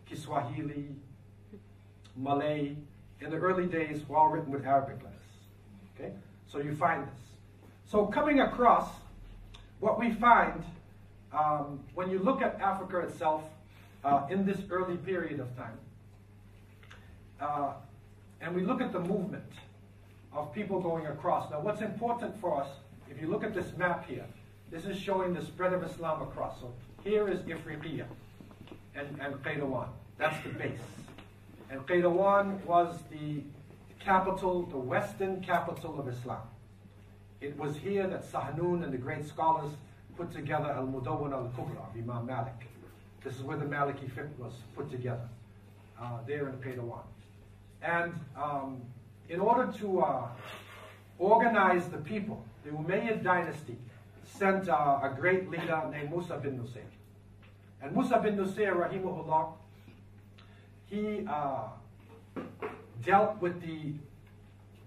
Kiswahili, Malay, in the early days were all written with Arabic letters. Okay? So you find this. So coming across, what we find when you look at Africa itself in this early period of time, and we look at the movement of people going across. Now what's important for us, if you look at this map here, this is showing the spread of Islam across. So here is Ifriqiya and Qayrawan. That's the base. And Qayrawan was the capital, the western capital of Islam. It was here that Sahnun and the great scholars put together Al-Mudawwana al-Kubra of Imam Malik. This is where the Maliki fiqh was put together, there in Qayrawan. And in order to organize the people, the Umayyad dynasty sent a great leader named Musa bin Nusayr. And Musa bin Nusayr, rahimahullah, he dealt with the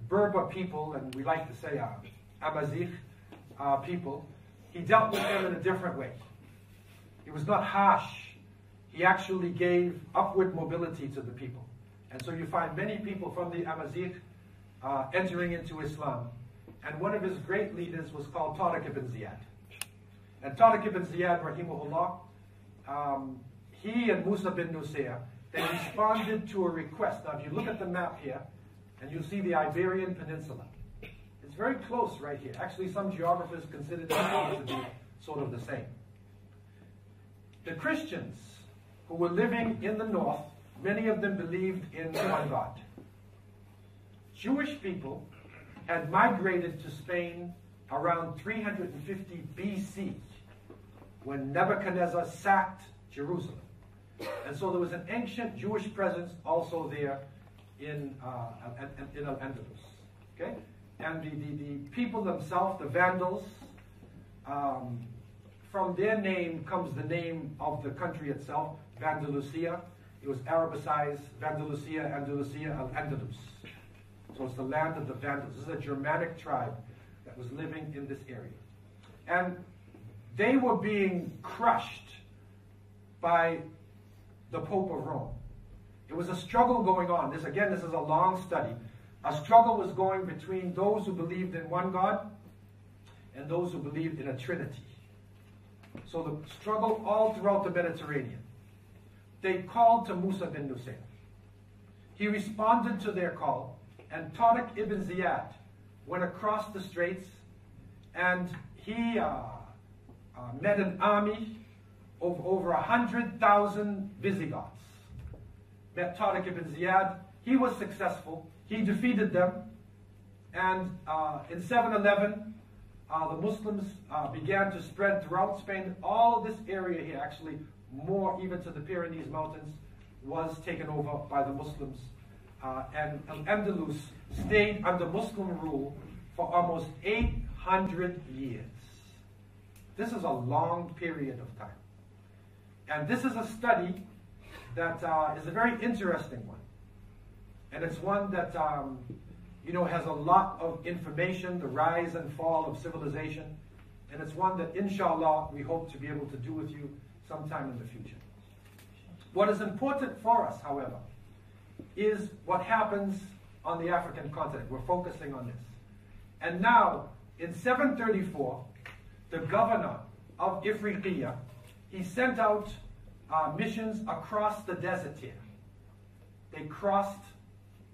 Berber people, and we like to say Amazigh people. He dealt with them in a different way. He was not harsh. He actually gave upward mobility to the people. And so you find many people from the Amazigh entering into Islam. And one of his great leaders was called Tariq ibn Ziyad. And Tariq ibn Ziyad, rahimahullah, he and Musa bin Nusayr, they responded to a request. Now if you look at the map here, and you'll see the Iberian Peninsula. It's very close right here. Actually, some geographers consider that to be sort of the same. The Christians who were living in the north, many of them believed in one God. Jewish people had migrated to Spain around 350 BC when Nebuchadnezzar sacked Jerusalem. And so there was an ancient Jewish presence also there in Al-Andalus. Okay? And the people themselves, the Vandals, from their name comes the name of the country itself, Vandalusia. It was Arabicized, Vandalusia, Andalusia, Al-Andalus. So it's the land of the Vandals. This is a Germanic tribe that was living in this area. And they were being crushed by the Pope of Rome. It was a struggle going on. This is a long study. A struggle was going between those who believed in one God and those who believed in a Trinity. So the struggle all throughout the Mediterranean. They called to Musa bin Nusayr. He responded to their call, and Tariq ibn Ziyad went across the straits, and he met an army over 100,000 Visigoths. Met Tariq ibn Ziyad. He was successful. He defeated them. And in 711, the Muslims began to spread throughout Spain. All of this area here, actually more even to the Pyrenees Mountains, was taken over by the Muslims. And Al-Andalus stayed under Muslim rule for almost 800 years. This is a long period of time. And this is a study that is a very interesting one. And it's one that has a lot of information, the rise and fall of civilization. And it's one that, inshallah, we hope to be able to do with you sometime in the future. What is important for us, however, is what happens on the African continent. We're focusing on this. And now, in 734, the governor of Ifriqiya, he sent out missions across the desert here. They crossed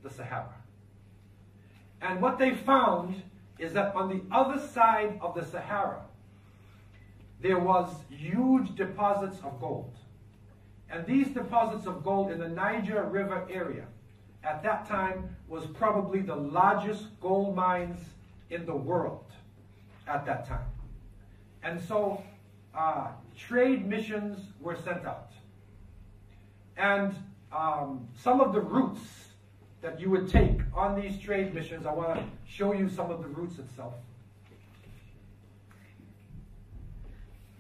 the Sahara. And what they found is that on the other side of the Sahara, there was huge deposits of gold. And these deposits of gold in the Niger River area, at that time, was probably the largest gold mines in the world at that time. And so, trade missions were sent out. And some of the routes that you would take on these trade missions, I want to show you some of the routes itself.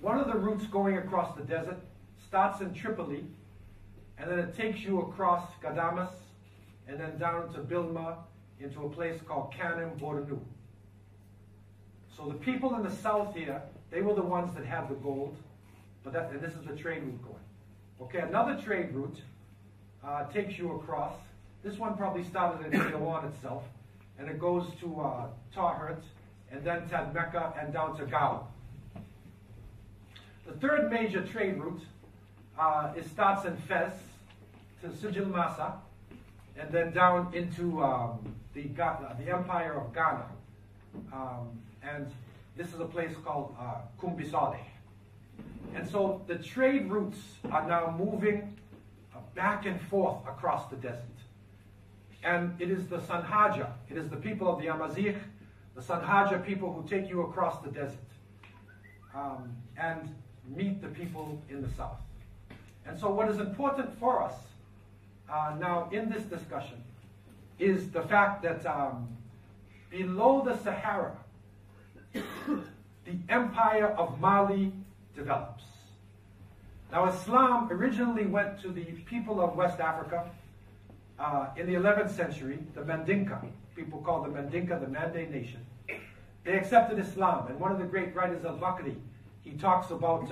One of the routes going across the desert starts in Tripoli, and then it takes you across Ghadames, and then down to Bilma, into a place called Kanem, Bornu. So the people in the south here, they were the ones that had the gold, and this is the trade route going. Okay, another trade route takes you across. This one probably started in Iran itself, and it goes to Tahert, and then to Mecca, and down to Gao. The third major trade route starts in Fez to Sijil Masa, and then down into the Empire of Ghana. And this is a place called Kumbisaleh. And so the trade routes are now moving back and forth across the desert. And it is the Sanhaja, it is the people of the Amazigh, the Sanhaja people who take you across the desert and meet the people in the south. And so what is important for us now in this discussion is the fact that below the Sahara, the empire of Mali develops. Now Islam originally went to the people of West Africa in the 11th century, the Mandinka. People call the Mandinka the Mande nation. They accepted Islam, and one of the great writers, Al-Bakri, he talks about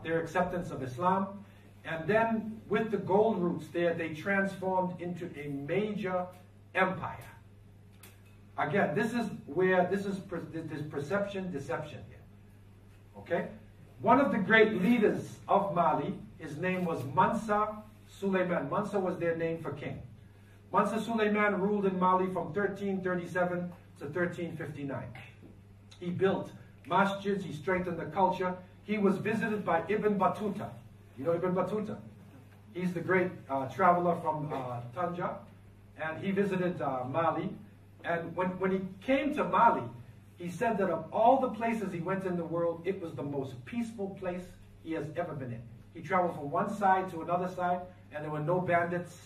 their acceptance of Islam, and then with the gold routes there, they transformed into a major empire. Again, this is where there's perception, deception here. Okay? One of the great leaders of Mali, his name was Mansa Suleiman. Mansa was their name for king. Mansa Suleiman ruled in Mali from 1337 to 1359. He built masjids, he strengthened the culture. He was visited by Ibn Battuta. You know Ibn Battuta? He's the great traveler from Tanja, and he visited Mali. And when he came to Mali, he said that of all the places he went in the world, it was the most peaceful place he has ever been in. He traveled from one side to another side, and there were no bandits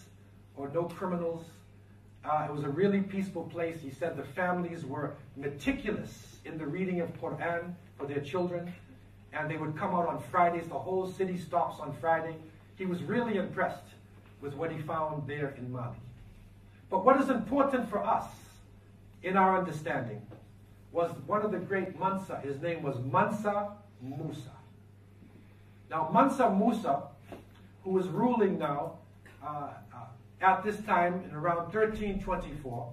or no criminals. It was a really peaceful place. He said the families were meticulous in the reading of Quran for their children, and they would come out on Fridays. The whole city stops on Friday. He was really impressed with what he found there in Mali. But what is important for us in our understanding was one of the great Mansa. His name was Mansa Musa. Now Mansa Musa, who was ruling now at this time in around 1324,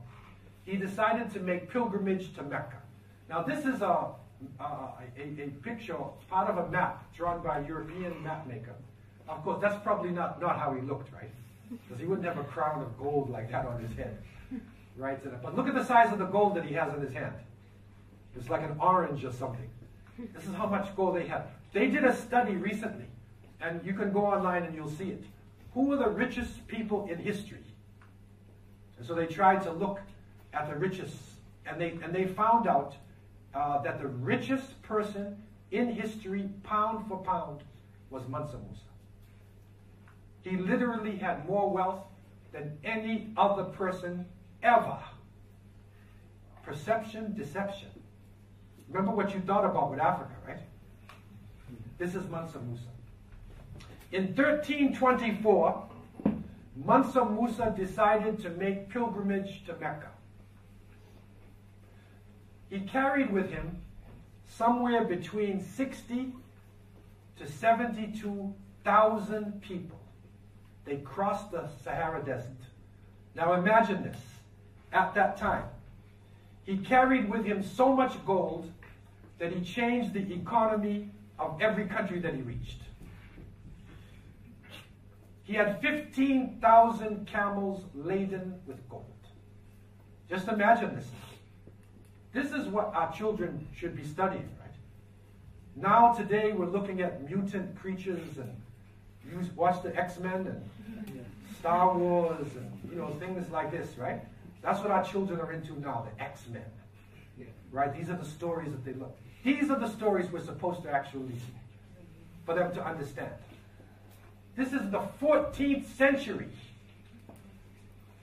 he decided to make pilgrimage to Mecca. Now this is a picture, part of a map drawn by a European map maker. Of course, that's probably not how he looked, right? Because he wouldn't have a crown of gold like that on his head. Right? But look at the size of the gold that he has in his hand. It's like an orange or something. This is how much gold they have. They did a study recently and you can go online and you'll see it. Who were the richest people in history? And so they tried to look at the richest, and they found out that the richest person in history, pound for pound, was Mansa Musa. He literally had more wealth than any other person ever. Perception, deception. Remember what you thought about with Africa, right? This is Mansa Musa. In 1324, Mansa Musa decided to make pilgrimage to Mecca. He carried with him somewhere between 60 to 72,000 people. They crossed the Sahara Desert. Now imagine this. At that time, he carried with him so much gold that he changed the economy of every country that he reached. He had 15,000 camels laden with gold. Just imagine this. This is what our children should be studying, right? Now, today, we're looking at mutant creatures, and you watch the X-Men and Star Wars and, things like this, right? That's what our children are into now, the X-Men. Right? These are the stories that they look. These are the stories we're supposed to actually see for them to understand. This is the 14th century.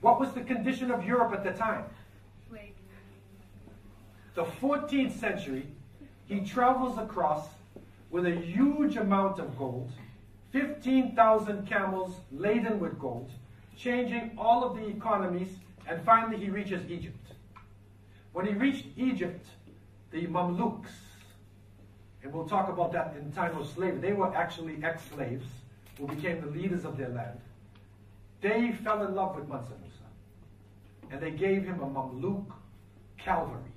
What was the condition of Europe at the time? The 14th century, he travels across with a huge amount of gold, 15,000 camels laden with gold, changing all of the economies, and finally he reaches Egypt. When he reached Egypt, the Mamluks, and we'll talk about that in time of slavery, they were actually ex-slaves who became the leaders of their land. They fell in love with Mansa Musa, and they gave him a Mamluk cavalry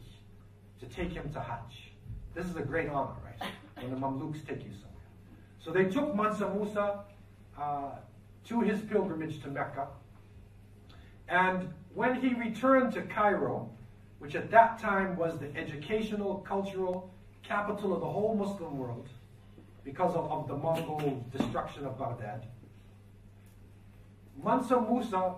to take him to Hajj. This is a great honor, right? When the Mamluks take you somewhere. So they took Mansa Musa to his pilgrimage to Mecca, and when he returned to Cairo, which at that time was the educational, cultural capital of the whole Muslim world, because of the Mongol destruction of Baghdad, Mansa Musa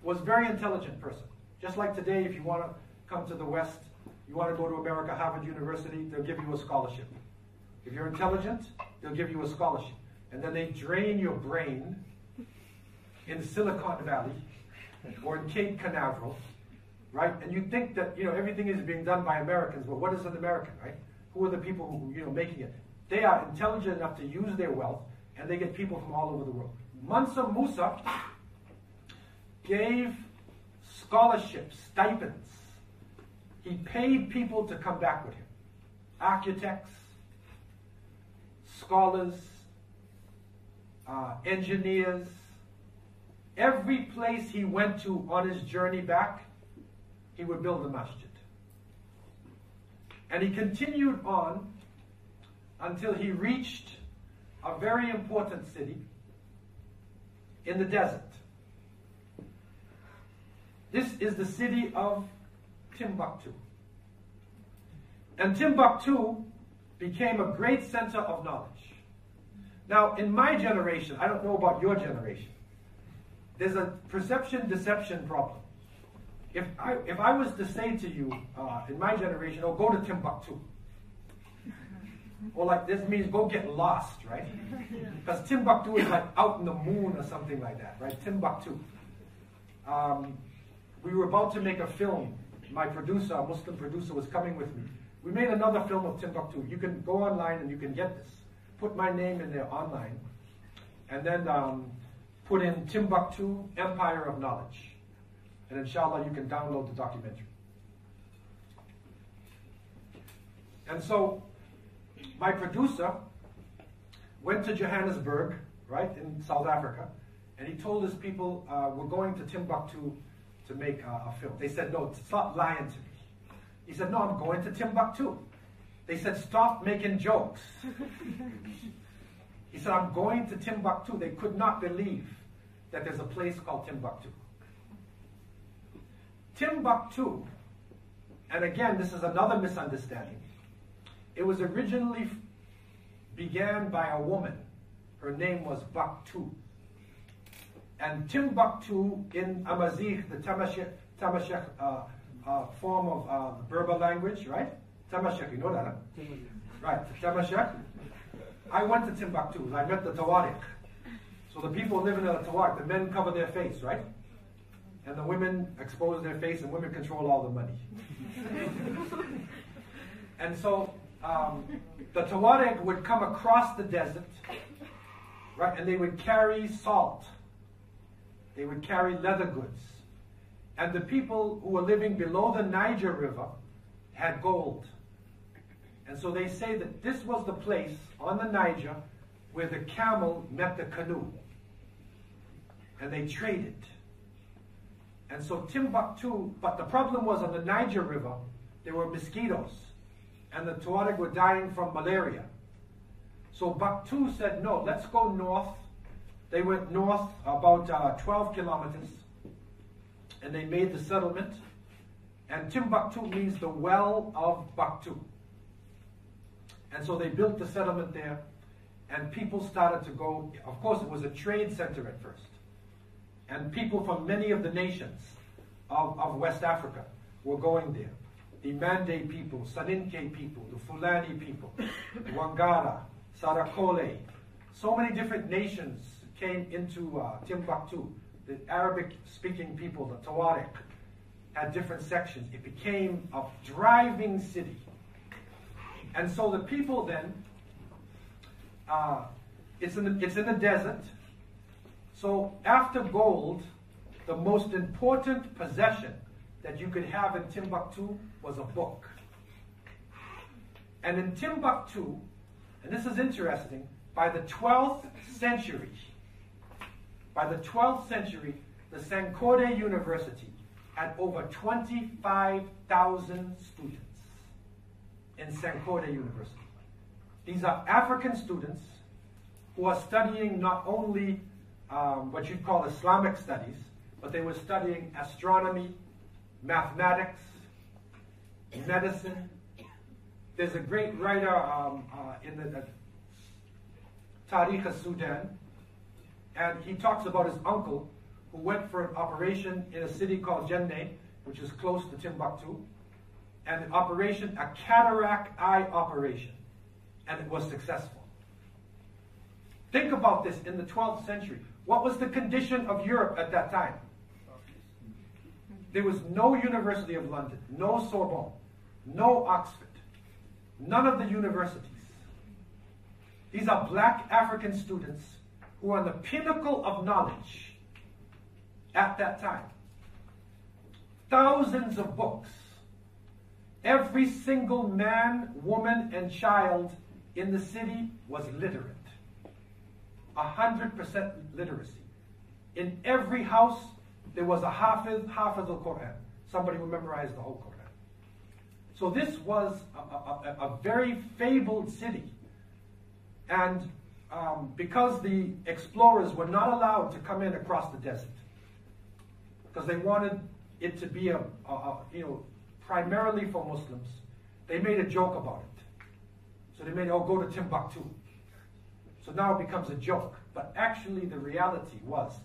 was a very intelligent person. Just like today, if you want to come to the West, you want to go to America, Harvard University, they'll give you a scholarship. If you're intelligent, they'll give you a scholarship. And then they drain your brain in Silicon Valley or in Cape Canaveral, right? And you think that, everything is being done by Americans, but what is an American, right? Who are the people who, making it? They are intelligent enough to use their wealth, and they get people from all over the world. Mansa Musa gave scholarships, stipends. He paid people to come back with him. Architects, scholars, engineers. Every place he went to on his journey back, he would build a masjid. And he continued on until he reached a very important city in the desert. This is the city of Timbuktu. And Timbuktu became a great center of knowledge. Now, in my generation, I don't know about your generation, there's a perception-deception problem. If I was to say to you, in my generation, go to Timbuktu. Or like this means go get lost, right? Because Timbuktu is like out in the moon or something like that, right? Timbuktu. We were about to make a film. My producer, a Muslim producer, was coming with me. We made another film of Timbuktu. You can go online and you can get this. Put my name in there online. And then put in Timbuktu, Empire of Knowledge. And inshallah, you can download the documentary. And so, my producer went to Johannesburg, right, in South Africa, and he told his people, we're going to Timbuktu to make a film. They said, no, stop lying to me. He said, no, I'm going to Timbuktu. They said, stop making jokes. He said, I'm going to Timbuktu. They could not believe that there's a place called Timbuktu. Timbuktu, and again, this is another misunderstanding. It was originally began by a woman Her name was Baktu. And Timbuktu in Amazigh, the Tamashek form of the Berber language, right? Tamashek, you know that, huh? Right, Tamashek. I went to Timbuktu. I met the Tawarik. So the people living in the Tawarik, the men cover their face, right? And the women expose their face, and women control all the money. And so the Tawarik would come across the desert, right? And they would carry salt. They would carry leather goods. And the people who were living below the Niger River had gold. And so they say that this was the place on the Niger where the camel met the canoe. And they traded. And so Timbuktu, but the problem was on the Niger River, there were mosquitoes. And the Tuareg were dying from malaria. So Baktu said, no, let's go north. They went north about 12 kilometers. And they made the settlement. And Timbuktu means the well of Baktu. And so they built the settlement there. And people started to go. Of course, it was a trade center at first. And people from many of the nations of West Africa were going there. The Mande people, Saninke people, the Fulani people, the Wangara, Sarakole. So many different nations came into Timbuktu. The Arabic-speaking people, the Tawarik, had different sections. It became a thriving city. And so the people then, it's in the desert. So after gold, the most important possession that you could have in Timbuktu was a book. And in Timbuktu, and this is interesting, by the 12th century, the Sankore University had over 25,000 students in Sankore University. These are African students who are studying not only what you'd call Islamic studies, but they were studying astronomy, mathematics, medicine. There's a great writer in the Tariq al-Sudan, and he talks about his uncle who went for an operation in a city called Jenne, which is close to Timbuktu, and an operation, a cataract eye operation, and it was successful. Think about this in the 12th century. What was the condition of Europe at that time? There was no University of London, no Sorbonne, no Oxford, none of the universities. These are black African students who are on the pinnacle of knowledge at that time. Thousands of books. Every single man, woman, and child in the city was literate. 100% literacy. In every house, there was a Hafiz al-Quran. Somebody who memorized the whole Quran. So this was a very fabled city. And because the explorers were not allowed to come in across the desert, because they wanted it to be primarily for Muslims, they made a joke about it. So they made, go to Timbuktu. So now it becomes a joke. But actually the reality was,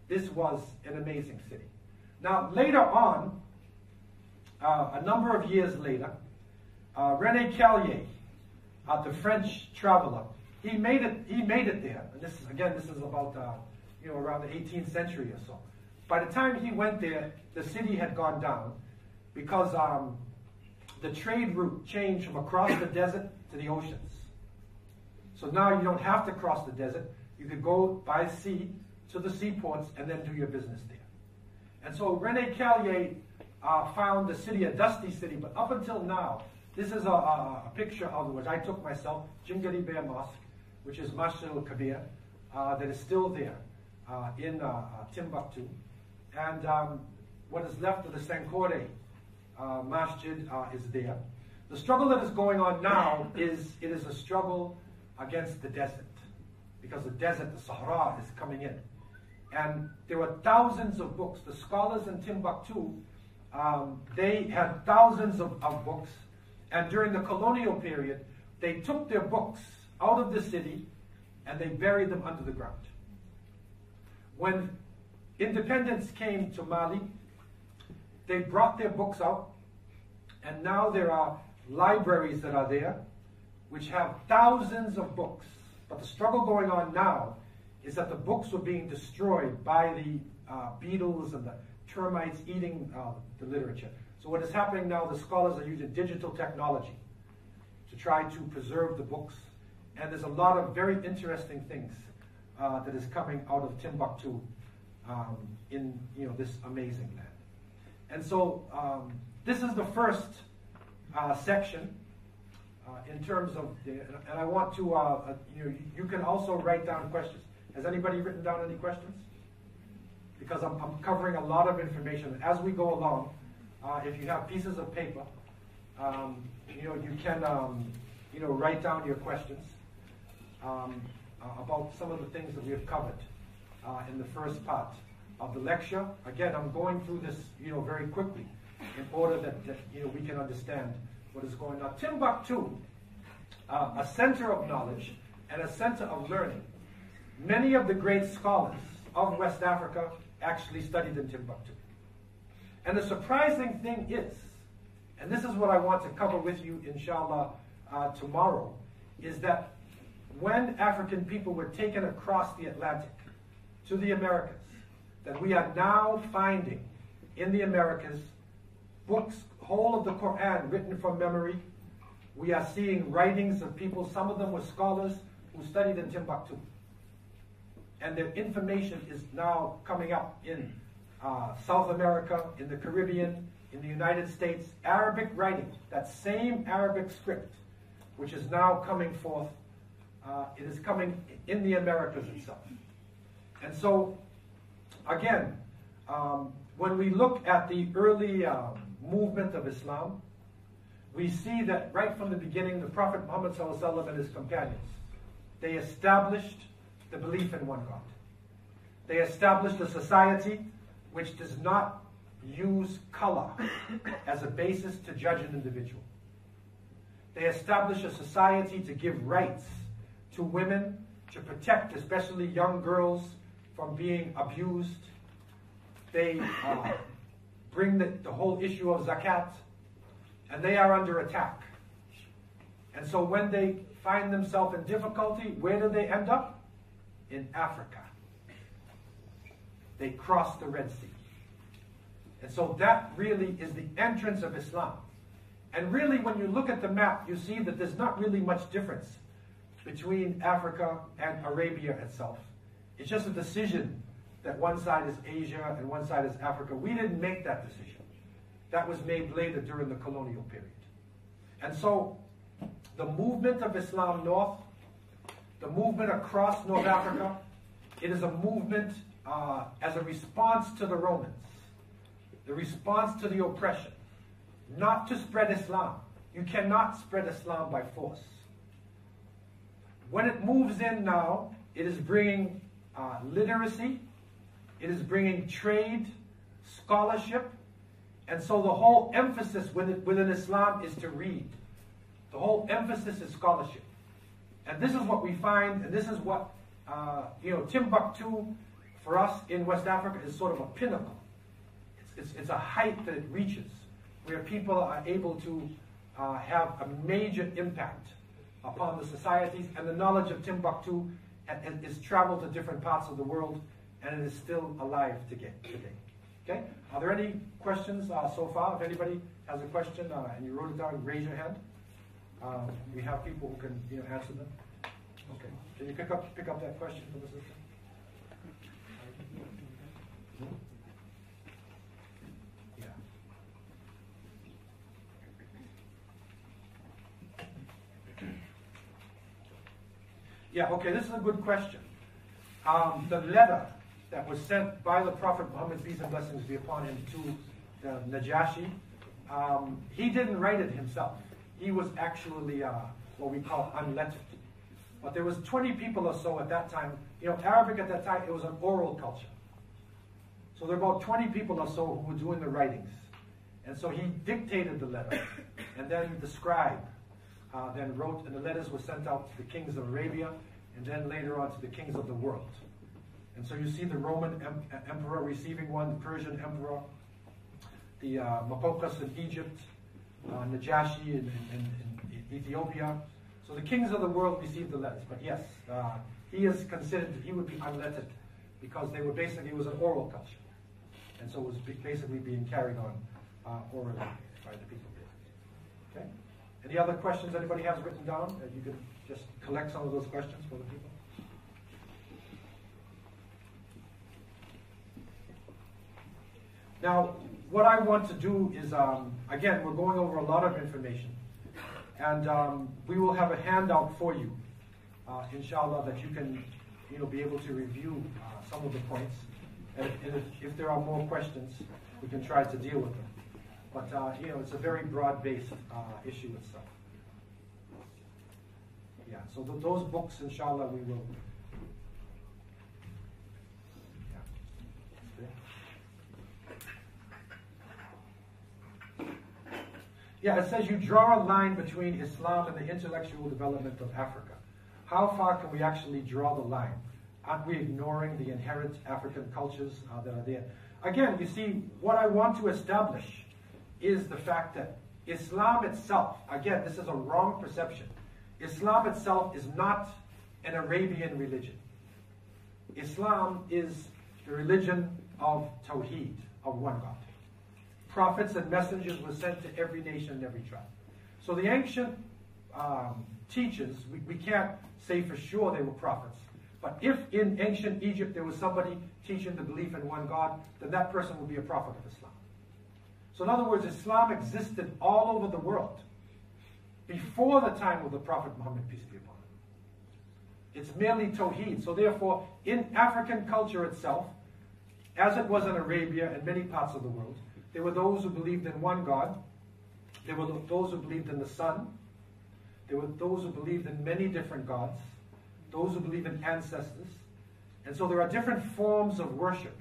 this was an amazing city. Now later on, a number of years later, René Callier, the French traveler, he made it there. And this is about around the 18th century or so. By the time he went there, the city had gone down because the trade route changed from across the desert to the oceans. So now you don't have to cross the desert. You could go by sea to the seaports and then do your business there. And so René Callier found the city a dusty city, but up until now, this is a picture of which I took myself, Jingari Bear Mosque, which is Masjid al-Kabir, that is still there in Timbuktu. And what is left of the Sankore Masjid is there. The struggle that is going on now is a struggle against the desert, because the desert, the Sahara, is coming in. And there were thousands of books. The scholars in Timbuktu, they had thousands of books. And during the colonial period, they took their books out of the city and they buried them under the ground. When independence came to Mali, they brought their books out, and now there are libraries that are there which have thousands of books. But the struggle going on now is that the books were being destroyed by the beetles and the termites eating the literature. So what is happening now, the scholars are using digital technology to try to preserve the books. And there's a lot of very interesting things that is coming out of Timbuktu in this amazing land. And so this is the first section in terms of, and I want to, you can also write down questions. Has anybody written down any questions? Because I'm covering a lot of information. As we go along, if you have pieces of paper, you can write down your questions about some of the things that we have covered in the first part of the lecture. Again, I'm going through this very quickly in order that we can understand what is going on. Timbuktu, a center of knowledge and a center of learning. Many of the great scholars of West Africa actually studied in Timbuktu. And the surprising thing is, and this is what I want to cover with you, inshallah, tomorrow, is that when African people were taken across the Atlantic to the Americas, that we are now finding in the Americas books, whole of the Quran written from memory. We are seeing writings of people, some of them were scholars who studied in Timbuktu. And their information is now coming up in South America, in the Caribbean, in the United States. Arabic writing, that same Arabic script, which is now coming forth, it is coming in the Americas itself. And so, again, when we look at the early movement of Islam, we see that right from the beginning, the Prophet Muhammad ﷺ and his companions, they established the belief in one God. They established a society which does not use color as a basis to judge an individual. They established a society to give rights to women, to protect especially young girls from being abused. They bring the whole issue of zakat, and they are under attack. And so when they find themselves in difficulty, where do they end up? In Africa. They cross the Red Sea. And so that really is the entrance of Islam. And really, when you look at the map, you see that there's not really much difference between Africa and Arabia itself. It's just a decision that one side is Asia and one side is Africa. We didn't make that decision. That was made later during the colonial period. And so the movement of Islam north, the movement across North Africa, it is a movement as a response to the Romans, the response to the oppression, not to spread Islam. You cannot spread Islam by force. When it moves in now, it is bringing literacy, it is bringing trade, scholarship, and so the whole emphasis within Islam is to read. The whole emphasis is scholarship. And this is what we find, and this is what, Timbuktu, for us in West Africa, is sort of a pinnacle. It's a height that it reaches, where people are able to have a major impact upon the societies, and the knowledge of Timbuktu is traveled to different parts of the world, and it is still alive today. Okay? Are there any questions so far? If anybody has a question and you wrote it down, raise your hand. We have people who can answer them. Okay. Can you pick up that question from the sister? Yeah. Yeah, okay, this is a good question. The letter that was sent by the Prophet Muhammad, peace and blessings be upon him, to the Najaashi, he didn't write it himself. He was actually what we call unlettered. But there was 20 people or so at that time. Arabic at that time, it was an oral culture. So there were about 20 people or so who were doing the writings. And so he dictated the letter. And then the scribe then wrote, and the letters were sent out to the kings of Arabia. and then later on to the kings of the world. And so you see the Roman emperor receiving one, the Persian emperor, the Mapokas in Egypt, An-Najaashi in Ethiopia. So the kings of the world received the letters. But yes, he is considered, he would be unlettered because they were basically, it was an oral culture. And so it was basically being carried on orally by the people there. Okay? Any other questions anybody has written down? You can just collect some of those questions for the people. Now, what I want to do is, again, we're going over a lot of information. And we will have a handout for you, inshallah, that you can be able to review some of the points. And if there are more questions, we can try to deal with them. But, it's a very broad-based issue itself. Yeah, so those books, inshallah, we will... Yeah, it says you draw a line between Islam and the intellectual development of Africa. How far can we actually draw the line? Aren't we ignoring the inherent African cultures that are there? Again, you see, what I want to establish is the fact that Islam itself, again, this is a wrong perception. Islam itself is not an Arabian religion. Islam is the religion of Tawheed, of one God. Prophets and messengers were sent to every nation and every tribe. So the ancient teachers, we can't say for sure they were prophets. But if in ancient Egypt there was somebody teaching the belief in one God, then that person would be a prophet of Islam. So in other words, Islam existed all over the world before the time of the Prophet Muhammad, peace be upon him. It's merely Tawheed. So therefore, in African culture itself, as it was in Arabia and many parts of the world, there were those who believed in one God. There were those who believed in the sun. There were those who believed in many different gods. Those who believe in ancestors. And so there are different forms of worship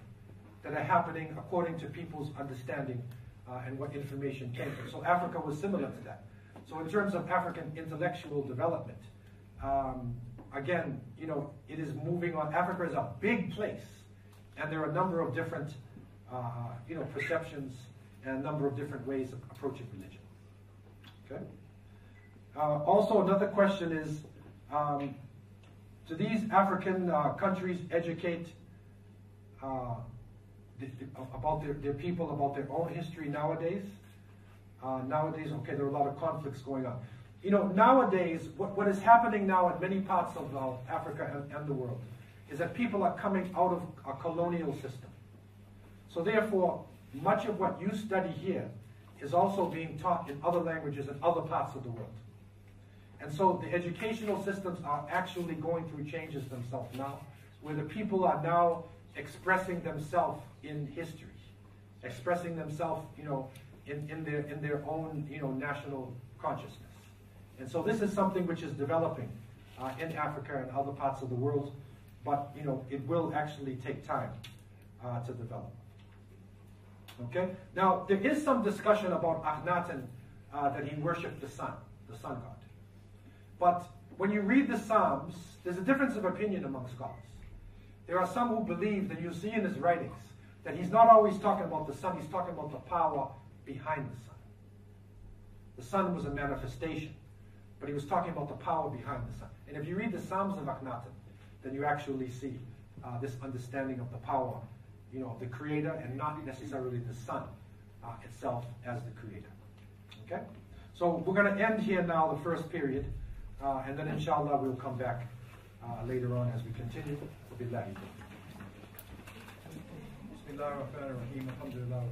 that are happening according to people's understanding and what information came from. So Africa was similar to that. So in terms of African intellectual development, again, it is moving on. Africa is a big place. And there are a number of different perceptions and a number of different ways of approaching religion. Okay. Also, another question is, do these African countries educate about their people, about their own history nowadays? Nowadays, okay, there are a lot of conflicts going on. Nowadays, what is happening now in many parts of Africa and the world is that people are coming out of a colonial system. So therefore, much of what you study here is also being taught in other languages in other parts of the world. And so the educational systems are actually going through changes themselves now, where the people are now expressing themselves in history, expressing themselves, in their own, national consciousness. And so this is something which is developing in Africa and other parts of the world, but, it will actually take time to develop. Okay? Now, there is some discussion about Akhenaten, that he worshipped the sun god. But when you read the Psalms, there's a difference of opinion among scholars. There are some who believe that you see in his writings that he's not always talking about the sun, he's talking about the power behind the sun. The sun was a manifestation, but he was talking about the power behind the sun. And if you read the Psalms of Akhenaten, then you actually see this understanding of the power, of the creator, and not necessarily the sun itself as the creator. Okay? So we're going to end here now the first period, and then inshallah we'll come back later on as we continue. Billahi. Bismillahirrahmanirrahim. Alhamdulillah.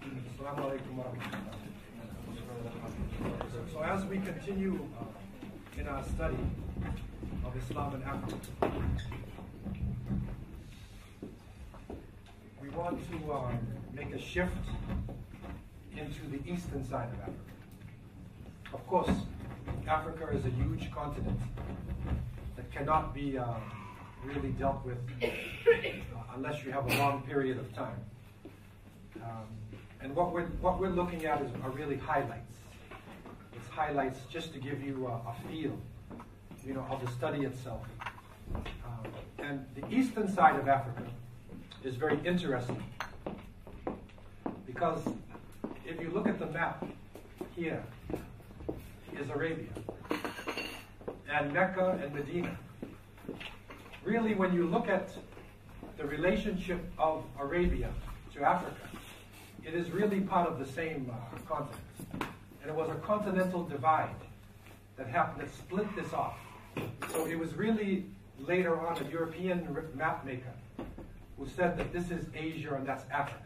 Assalamu alaikum wa rahmatullah. So as we continue in our study of Islam in Africa, we want to make a shift into the eastern side of Africa. Of course, Africa is a huge continent that cannot be really dealt with unless you have a long period of time. And what we're looking at are really highlights. It's highlights just to give you a feel of the study itself. And the eastern side of Africa is very interesting because if you look at the map, here is Arabia and Mecca and Medina. Really, when you look at the relationship of Arabia to Africa, it is really part of the same continent. And it was a continental divide that happened, that split this off. So it was really later on a European map maker who said that this is Asia and that's Africa.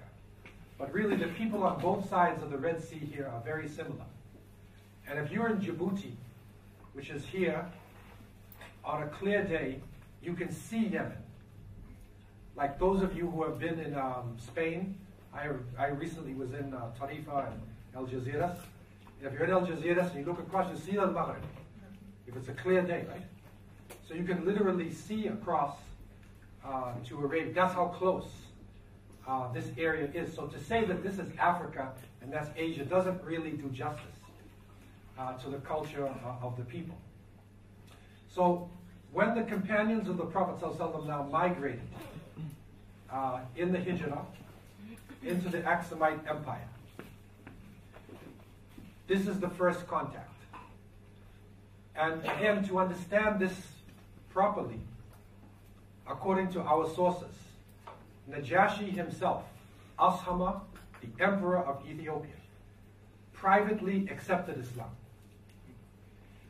But really the people on both sides of the Red Sea here are very similar. And if you're in Djibouti, which is here, on a clear day, you can see Yemen. Like those of you who have been in Spain, I recently was in Tarifa and El Jazeera. If you're in El Jazeera and you look across, you see Al-Maghrib. If it's a clear day, right? So you can literally see across to Arabia. That's how close this area is. So to say that this is Africa and that's Asia doesn't really do justice to the culture of the people. So when the companions of the Prophet ﷺ now migrated in the Hijrah into the Aksumite Empire, this is the first contact. And again, to understand this properly, according to our sources, Najaashi himself, Ashama, the emperor of Ethiopia, privately accepted Islam.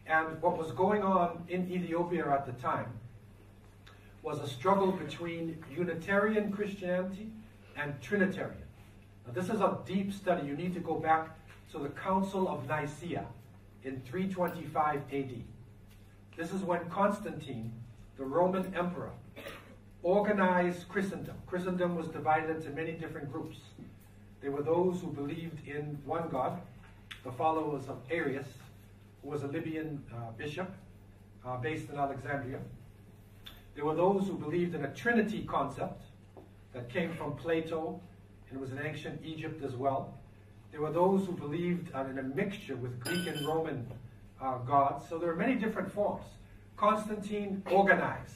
And what was going on in Ethiopia at the time was a struggle between Unitarian Christianity and Trinitarian. Now, this is a deep study. You need to go back to the Council of Nicaea in 325 AD. This is when Constantine, the Roman emperor, organized Christendom. Christendom was divided into many different groups. There were those who believed in one God, the followers of Arius, who was a Libyan bishop based in Alexandria. There were those who believed in a Trinity concept that came from Plato and was in ancient Egypt as well. There were those who believed in a mixture with Greek and Roman gods. So there were many different forms. Constantine organized,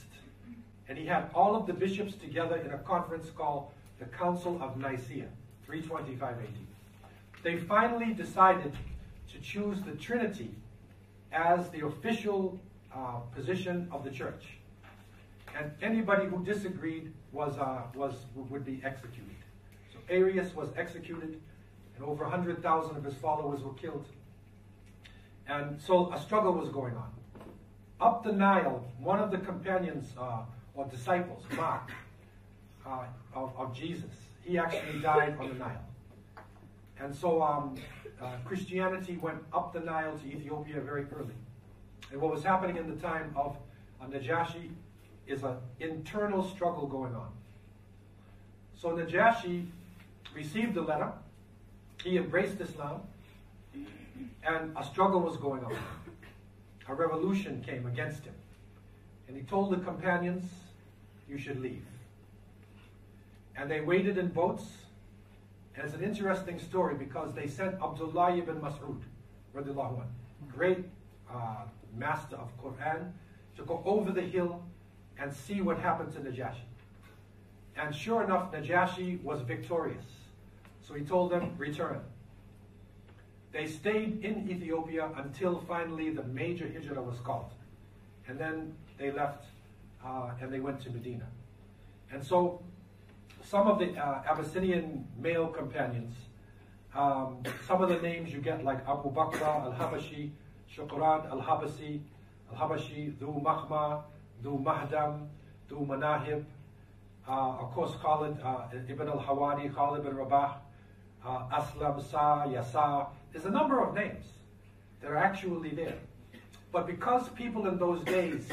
and he had all of the bishops together in a conference called the Council of Nicaea, 325 AD. They finally decided to choose the Trinity as the official position of the church. And anybody who disagreed would be executed. So Arius was executed, and over 100,000 of his followers were killed. And so a struggle was going on. Up the Nile, one of the companions or disciples, Mark, of Jesus, he actually died on the Nile. And so Christianity went up the Nile to Ethiopia very early. And what was happening in the time of An-Najaashi is an internal struggle going on. So Najaashi received the letter, he embraced Islam, and a struggle was going on. A revolution came against him. And he told the companions, you should leave. And they waited in boats. And it's an interesting story because they sent Abdullah ibn Mas'ud, radiallahu anhu, great master of Quran, to go over the hill and see what happened to Najaashi. And sure enough, Najaashi was victorious. So he told them, return. They stayed in Ethiopia until finally the major hijrah was called. And then they left and they went to Medina. And so some of the Abyssinian male companions, some of the names you get like Abu Bakr al-Habashi, Shukran al-Habasi, Dhu Mahma, Dhu Mahdam, Dhu Manahib, of course Khalid ibn al-Hawari, Khalid ibn Rabah, Aslam, Sa, Yasa. There's a number of names that are actually there. But because people in those days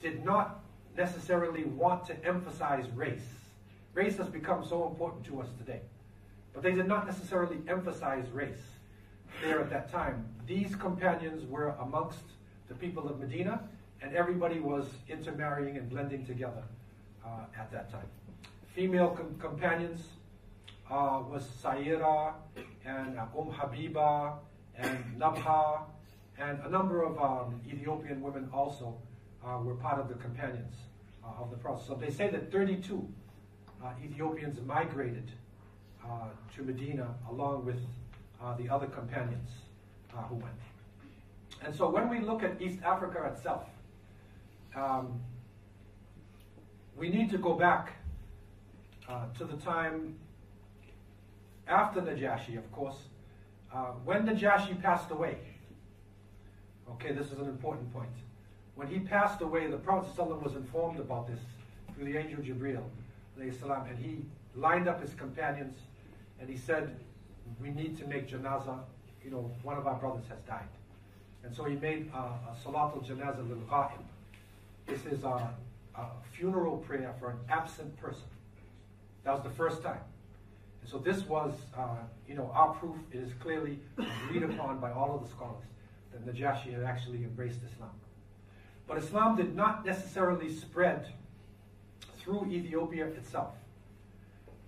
did not necessarily want to emphasize race, race has become so important to us today. But they did not necessarily emphasize race there at that time. These companions were amongst the people of Medina, and everybody was intermarrying and blending together at that time. Female companions was Saira and Habiba and Nabha And a number of Ethiopian women also were part of the companions of the Prophet. So they say that 32 Ethiopians migrated to Medina along with the other companions who went. And so when we look at East Africa itself, we need to go back to the time after Najaashi, of course. When Najaashi passed away, okay, this is an important point. When he passed away, the Prophet ﷺ was informed about this through the angel Jibreel, and he lined up his companions and he said, we need to make janazah, you know, one of our brothers has died. And so he made a salatul janazah lil ghaib. This is a funeral prayer for an absent person. That was the first time. And so this was, you know, our proof. It is clearly agreed upon by all of the scholars that Najaashi had actually embraced Islam. But Islam did not necessarily spread through Ethiopia itself.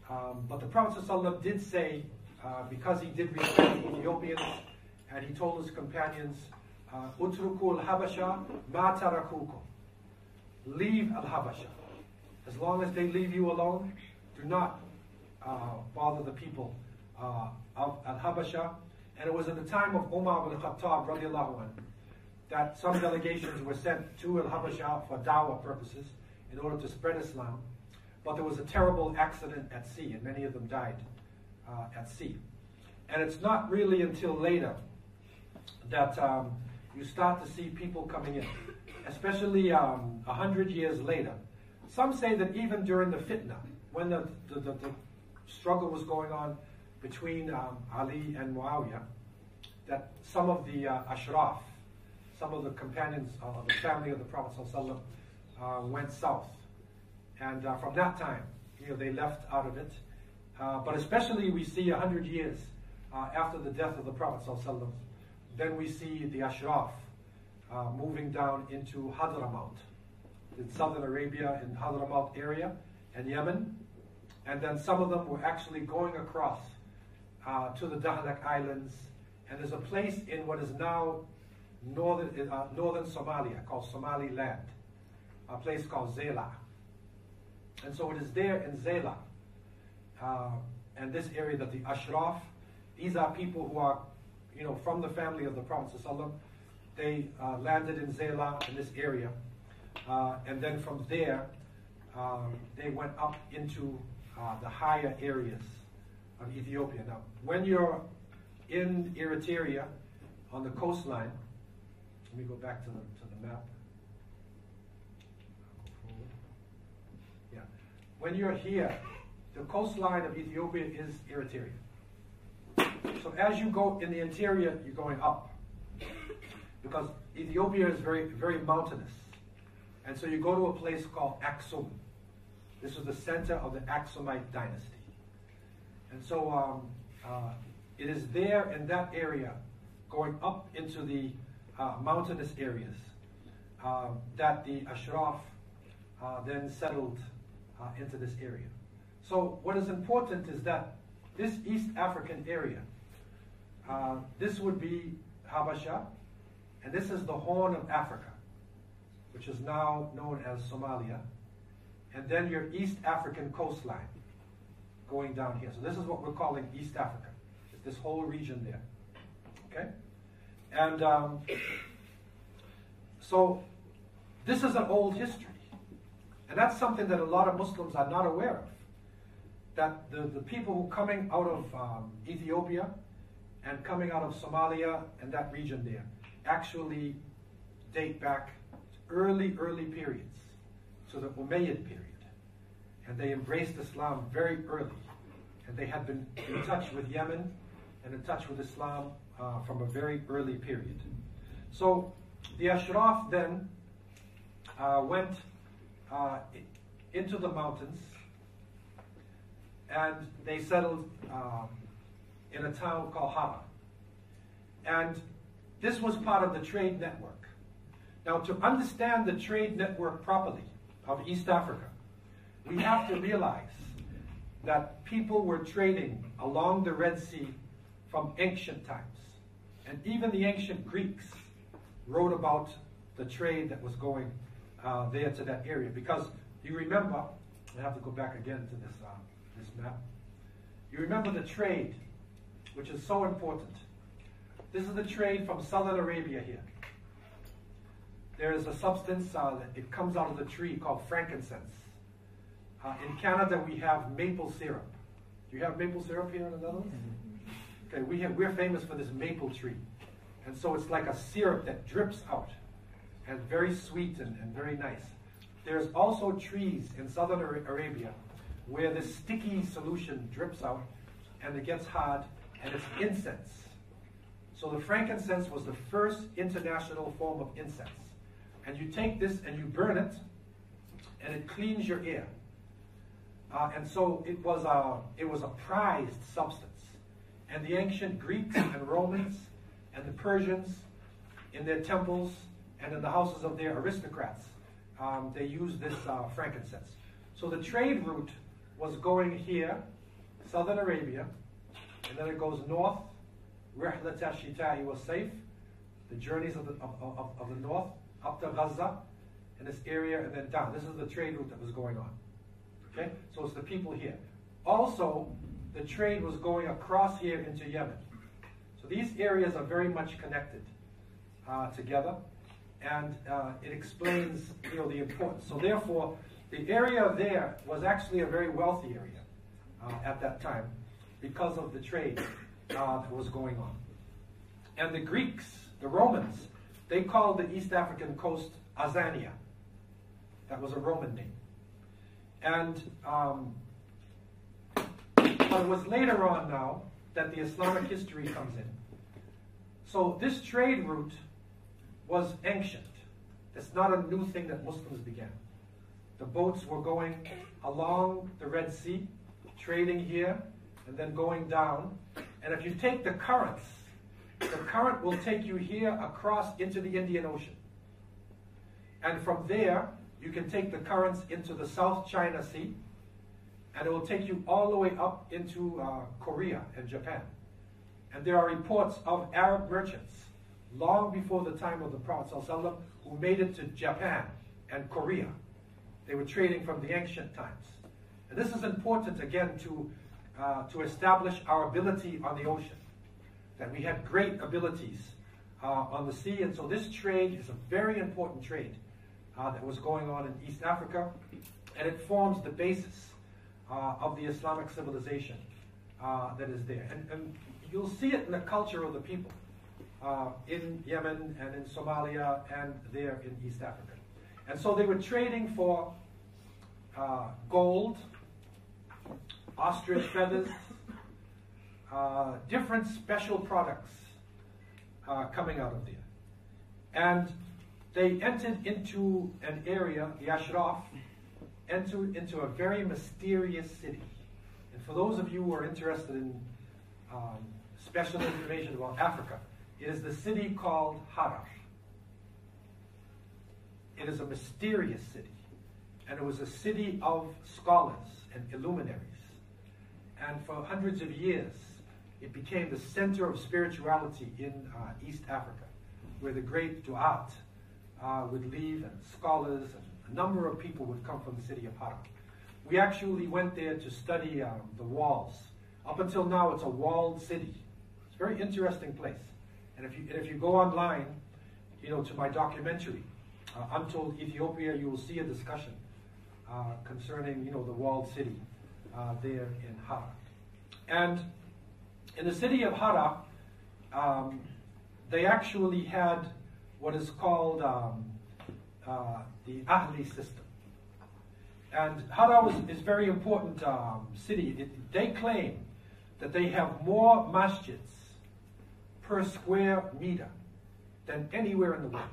But the Prophet ﷺ did say, because he did respect the Ethiopians, and he told his companions, Utrukul Habasha ma tarakukum. Leave Al-Habasha. As long as they leave you alone, do not bother the people of Al-Habasha. And it was in the time of Umar ibn Khattab radiallahu anhu that some delegations were sent to Al-Habasha for dawah purposes in order to spread Islam. But there was a terrible accident at sea, and many of them died at sea. And it's not really until later that you start to see people coming in, especially 100 years later. Some say that even during the fitna, when the struggle was going on between Ali and Muawiyah, that some of the ashraf, some of the companions of the family of the Prophet ﷺ went south. And from that time, you know, they left out of it. But especially we see 100 years after the death of the Prophet ﷺ, then we see the ashraf moving down into Hadramaut, in southern Arabia, in Hadramaut area, and Yemen. And then some of them were actually going across to the Dahlak Islands. And there's a place in what is now northern Somalia called Somaliland, a place called Zela. And so it is there in Zela, and this area that the ashraf, these are people who are, you know, from the family of the Prophet ﷺ. They landed in Zela, in this area, and then from there, they went up into the higher areas of Ethiopia. Now, when you're in Eritrea, on the coastline, let me go back to the map. Yeah, when you're here, the coastline of Ethiopia is Eritrea. So as you go in the interior, you're going up, because Ethiopia is very, very mountainous. And so you go to a place called Aksum. This is the center of the Aksumite dynasty. And so it is there in that area, going up into the mountainous areas, that the Ashraf then settled into this area. So what is important is that this East African area, this would be Habasha, and this is the Horn of Africa, which is now known as Somalia, and then your East African coastline going down here. So this is what we're calling East Africa. It's this whole region there. Okay? And so this is an old history. And that's something that a lot of Muslims are not aware of. That the people who coming out of Ethiopia and coming out of Somalia and that region there actually date back to early periods, to the Umayyad period. And they embraced Islam very early. And they had been in touch with Yemen and in touch with Islam from a very early period. So the Ashraf then went into the mountains, and they settled in a town called Hara. And this was part of the trade network. Now, to understand the trade network properly of East Africa, we have to realize that people were trading along the Red Sea from ancient times. And even the ancient Greeks wrote about the trade that was going there to that area. Because you remember, I have to go back again to this map. You remember the trade, which is so important. This is the trade from southern Arabia here. There is a substance that it comes out of the tree called frankincense. In Canada, we have maple syrup. Do you have maple syrup here in the Netherlands? Okay, we're famous for this maple tree. And so it's like a syrup that drips out, and very sweet and very nice. There's also trees in southern Arabia where this sticky solution drips out, and it gets hard, and it's incense. So the frankincense was the first international form of incense. And you take this and you burn it, and it cleans your air. And so it was a prized substance. And the ancient Greeks and Romans and the Persians, in their temples and in the houses of their aristocrats, they used this frankincense. So the trade route was going here, southern Arabia, and then it goes north, Rihlat al-Shita'i was safe, the journeys of the north, up to Gaza, in this area, and then down. This is the trade route that was going on. Okay? So it's the people here. Also, the trade was going across here into Yemen. So these areas are very much connected together, and it explains, the importance. So therefore, the area there was actually a very wealthy area at that time because of the trade that was going on. And the Greeks, the Romans, they called the East African coast Azania. That was a Roman name. And but it was later on now that the Islamic history comes in. So this trade route was ancient. It's not a new thing that Muslims began. The boats were going along the Red Sea, trading here, and then going down. And if you take the currents, the current will take you here across into the Indian Ocean. And from there, you can take the currents into the South China Sea, and it will take you all the way up into Korea and Japan. And there are reports of Arab merchants, long before the time of the Prophet ﷺ, who made it to Japan and Korea. They were trading from the ancient times. And this is important, again, to establish our ability on the ocean, that we had great abilities on the sea. And so this trade is a very important trade that was going on in East Africa, and it forms the basis of the Islamic civilization that is there. And you'll see it in the culture of the people in Yemen and in Somalia and there in East Africa. And so they were trading for gold, ostrich feathers, different special products coming out of there. And they entered into an area, the Ashraf, entered into a very mysterious city. And for those of you who are interested in special information about Africa, it is the city called Harar. It is a mysterious city. And it was a city of scholars and illuminaries. And for hundreds of years, it became the center of spirituality in East Africa, where the great du'at would leave, and scholars, and a number of people would come from the city of Harar. We actually went there to study the walls. Up until now, it's a walled city. It's a very interesting place. And if you go online, to my documentary, Untold Ethiopia, you will see a discussion concerning, the walled city there in Harar. And in the city of Harar, they actually had what is called the Ahli system. And Harar is a very important city. They claim that they have more masjids per square meter than anywhere in the world,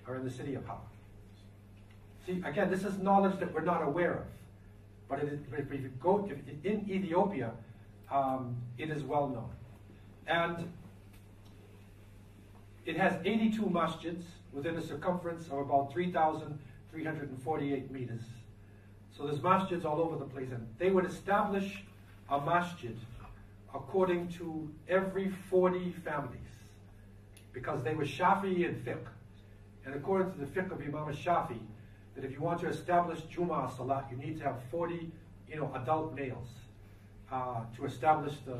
or in the city of Harar. See, again, this is knowledge that we're not aware of. But if you go in Ethiopia, it is well known. And it has 82 masjids within a circumference of about 3,348 meters. So there's masjids all over the place. And they would establish a masjid according to every 40 families because they were Shafi'i and fiqh. And according to the fiqh of Imam Shafi, that if you want to establish Jumu'ah Salat, you need to have 40, adult males to establish the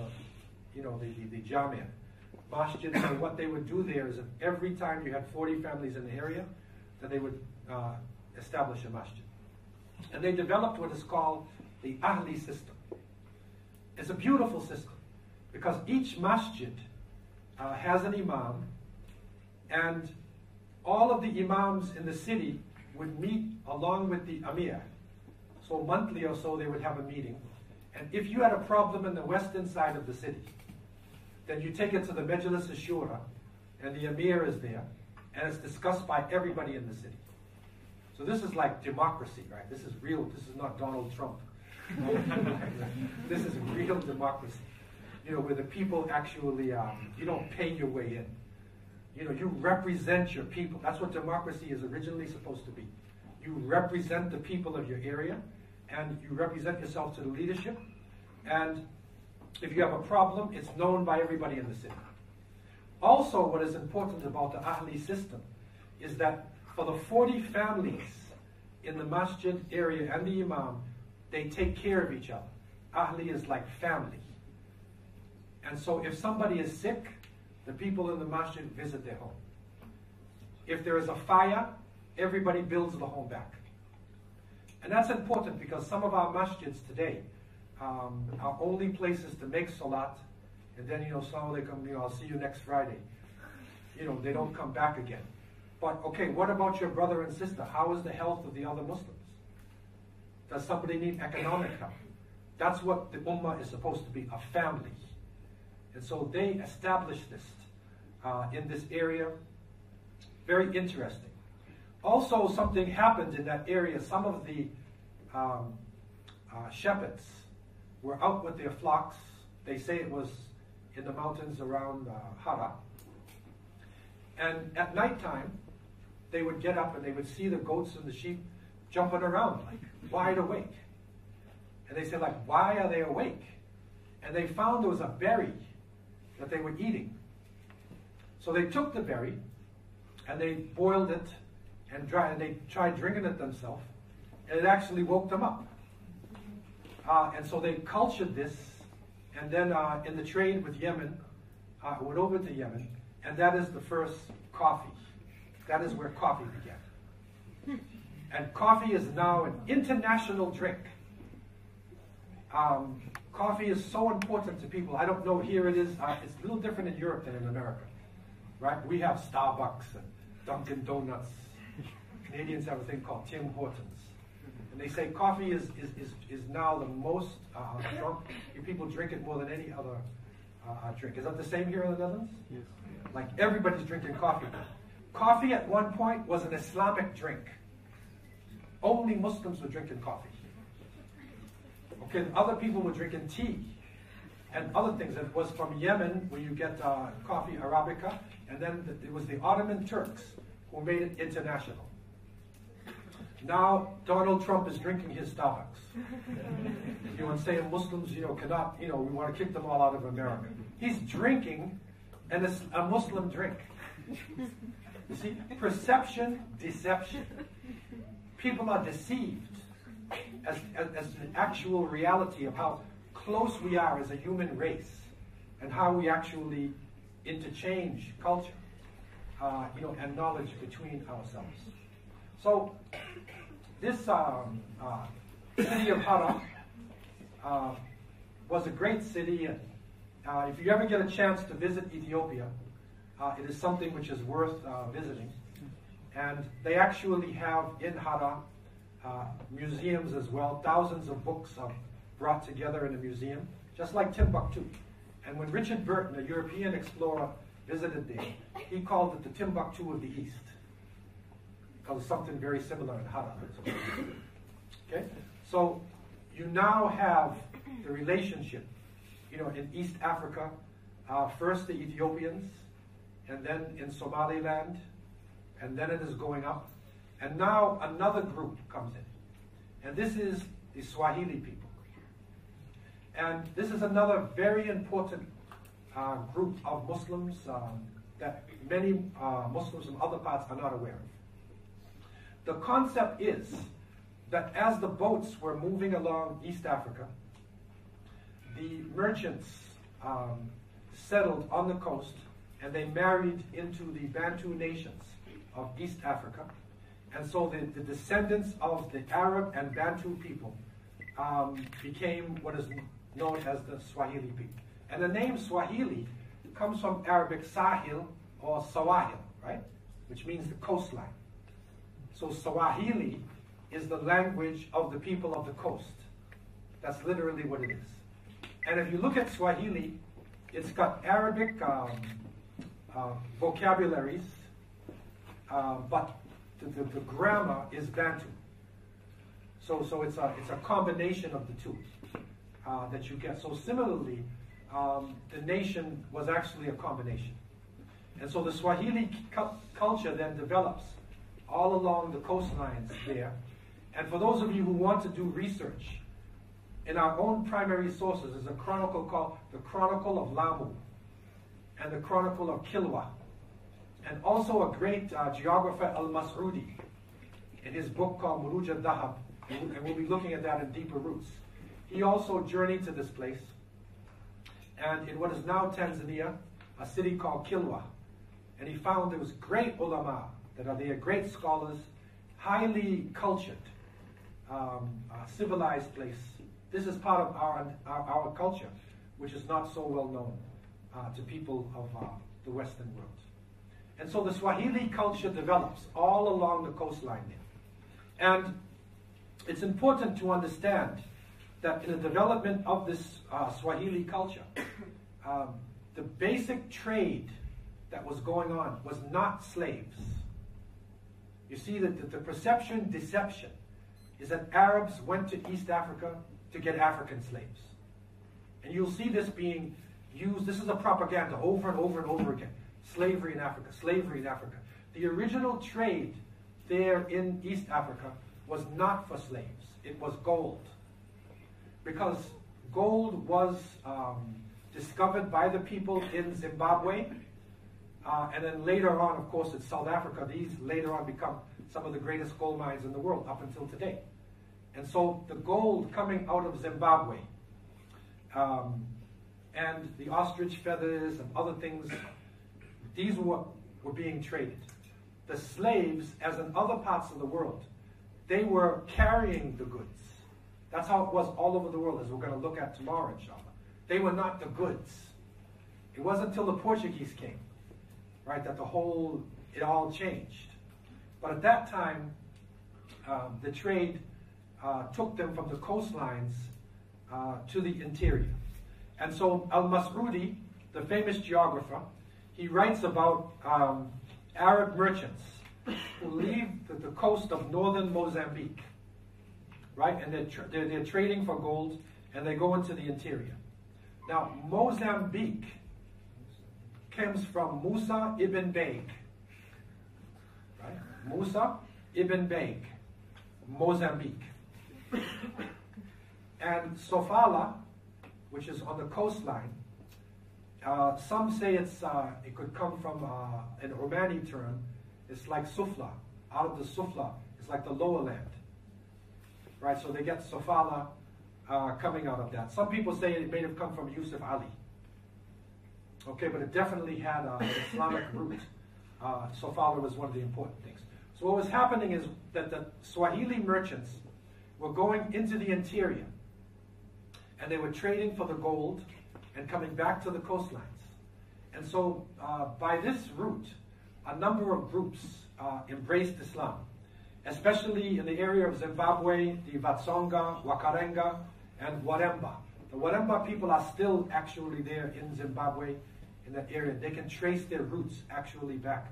Jami'ah. Masjid, and what they would do there is, if every time you had 40 families in the area, then they would establish a masjid. And they developed what is called the Ahli system. It's a beautiful system, because each masjid has an imam, and all of the imams in the city would meet along with the amir. So monthly or so they would have a meeting. And if you had a problem in the western side of the city, then you take it to the Majlis al-Shura, and the amir is there, and it's discussed by everybody in the city. So this is like democracy, right? This is real. This is not Donald Trump. This is real democracy. Where the people actually, you don't pay your way in. You represent your people. That's what democracy is originally supposed to be. You represent the people of your area, and you represent yourself to the leadership. And if you have a problem, it's known by everybody in the city. Also, what is important about the Ahli system is that for the 40 families in the masjid area and the imam, they take care of each other. Ahli is like family. And so if somebody is sick, the people in the masjid visit their home. If there is a fire, everybody builds the home back. And that's important, because some of our masjids today are only places to make salat, and then, Assalamu alaikum, I'll see you next Friday. They don't come back again. But, okay, what about your brother and sister? How is the health of the other Muslims? Does somebody need economic help? That's what the ummah is supposed to be, a family. And so they established this in this area. Very interesting. Also, something happened in that area. Some of the shepherds were out with their flocks. They say it was in the mountains around Hara. And at nighttime, they would get up and they would see the goats and the sheep jumping around, like wide awake. And they said, like, why are they awake? And they found there was a berry that they were eating. So they took the berry and they boiled it and they tried drinking it themselves, and it actually woke them up. And so they cultured this, and then in the trade with Yemen, went over to Yemen, and that is the first coffee. That is where coffee began. And coffee is now an international drink. Coffee is so important to people. I don't know, here it is. It's a little different in Europe than in America, right? We have Starbucks and Dunkin' Donuts. Canadians have a thing called Tim Hortons. And they say coffee is now the most drunk. People drink it more than any other drink. Is that the same here in the Netherlands?
Yes.
Like everybody's drinking coffee. Coffee at one point was an Islamic drink. Only Muslims were drinking coffee. Okay, other people were drinking tea and other things. It was from Yemen, where you get coffee Arabica, and then it was the Ottoman Turks who made it international. Now Donald Trump is drinking his Starbucks. And saying Muslims, cannot, we want to kick them all out of America. He's drinking a Muslim drink. You see, perception, deception. People are deceived as an actual reality of how close we are as a human race, and how we actually interchange culture, and knowledge between ourselves. So, this city of Hara was a great city, and if you ever get a chance to visit Ethiopia, it is something which is worth visiting. And they actually have in Hara museums as well. Thousands of books are brought together in a museum, just like Timbuktu. And when Richard Burton, a European explorer, visited there, he called it the Timbuktu of the East, because it's something very similar in Hara. Okay? So you now have the relationship, in East Africa, first the Ethiopians, and then in Somaliland, and then it is going up. And now another group comes in. And this is the Swahili people. And this is another very important group of Muslims that many Muslims from other parts are not aware of. The concept is that as the boats were moving along East Africa, the merchants settled on the coast, and they married into the Bantu nations of East Africa. And so the descendants of the Arab and Bantu people became what is known as the Swahili people. And the name Swahili comes from Arabic Sahil or Sawahil, right? Which means the coastline. So Swahili is the language of the people of the coast. That's literally what it is. And if you look at Swahili, it's got Arabic vocabularies, but the grammar is Bantu. So it's a combination of the two that you get. So similarly, the nation was actually a combination. And so the Swahili culture then develops all along the coastlines there. And for those of you who want to do research, in our own primary sources is a chronicle called the Chronicle of Lamu and the Chronicle of Kilwa. And also a great geographer, Al-Mas'udi, in his book called Muruj al-Dahab, and we'll be looking at that in Deeper Roots. He also journeyed to this place, and in what is now Tanzania, a city called Kilwa. And he found there was great ulama that are there, great scholars, highly cultured, civilized place. This is part of our culture, which is not so well known to people of the Western world. And so the Swahili culture develops all along the coastline there. And it's important to understand that in the development of this Swahili culture, the basic trade that was going on was not slaves. You see that the perception, deception, is that Arabs went to East Africa to get African slaves. And you'll see this being used, this is a propaganda over and over and over again. Slavery in Africa, slavery in Africa. The original trade there in East Africa was not for slaves, it was gold. Because gold was discovered by the people in Zimbabwe, and then later on, of course, in South Africa, these later on become some of the greatest gold mines in the world up until today. And so the gold coming out of Zimbabwe, and the ostrich feathers and other things, these were being traded. The slaves, as in other parts of the world, they were carrying the goods. That's how it was all over the world, as we're going to look at tomorrow, inshallah. They were not the goods. It wasn't until the Portuguese came, right, that it all changed. But at that time, the trade took them from the coastlines to the interior. And so Al-Mas'udi, the famous geographer, he writes about Arab merchants who leave the coast of northern Mozambique, right? And they're trading for gold, and they go into the interior. Now, Mozambique comes from Musa ibn Baig, right? Musa ibn Baig, Mozambique. And Sofala, which is on the coastline, some say it could come from an Romani term. It's like Sufla. Out of the Sufla, it's like the lower land. Right, so they get Sofala coming out of that. Some people say it may have come from Yusuf Ali. Okay, but it definitely had an Islamic root. Sofala was one of the important things. So what was happening is that the Swahili merchants were going into the interior, and they were trading for the gold and coming back to the coastlines. And so by this route, a number of groups embraced Islam, especially in the area of Zimbabwe, the Vatsonga, Wakarenga, and Waremba. The Waremba people are still actually there in Zimbabwe, in that area. They can trace their roots actually back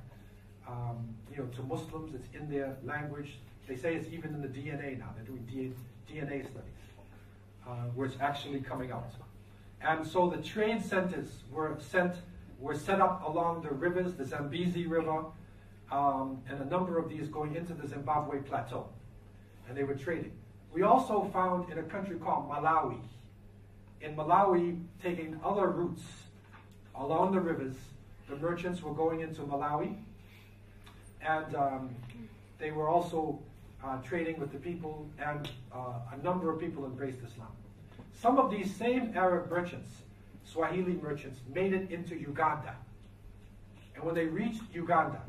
to Muslims. It's in their language. They say it's even in the DNA now. They're doing DNA studies, where it's actually coming out. And so the trade centers were set up along the rivers, the Zambezi River, and a number of these going into the Zimbabwe plateau. And they were trading. We also found in a country called Malawi, in Malawi, taking other routes along the rivers, the merchants were going into Malawi, and they were also trading with the people, and a number of people embraced Islam. Some of these same Arab merchants, Swahili merchants, made it into Uganda. And when they reached Uganda,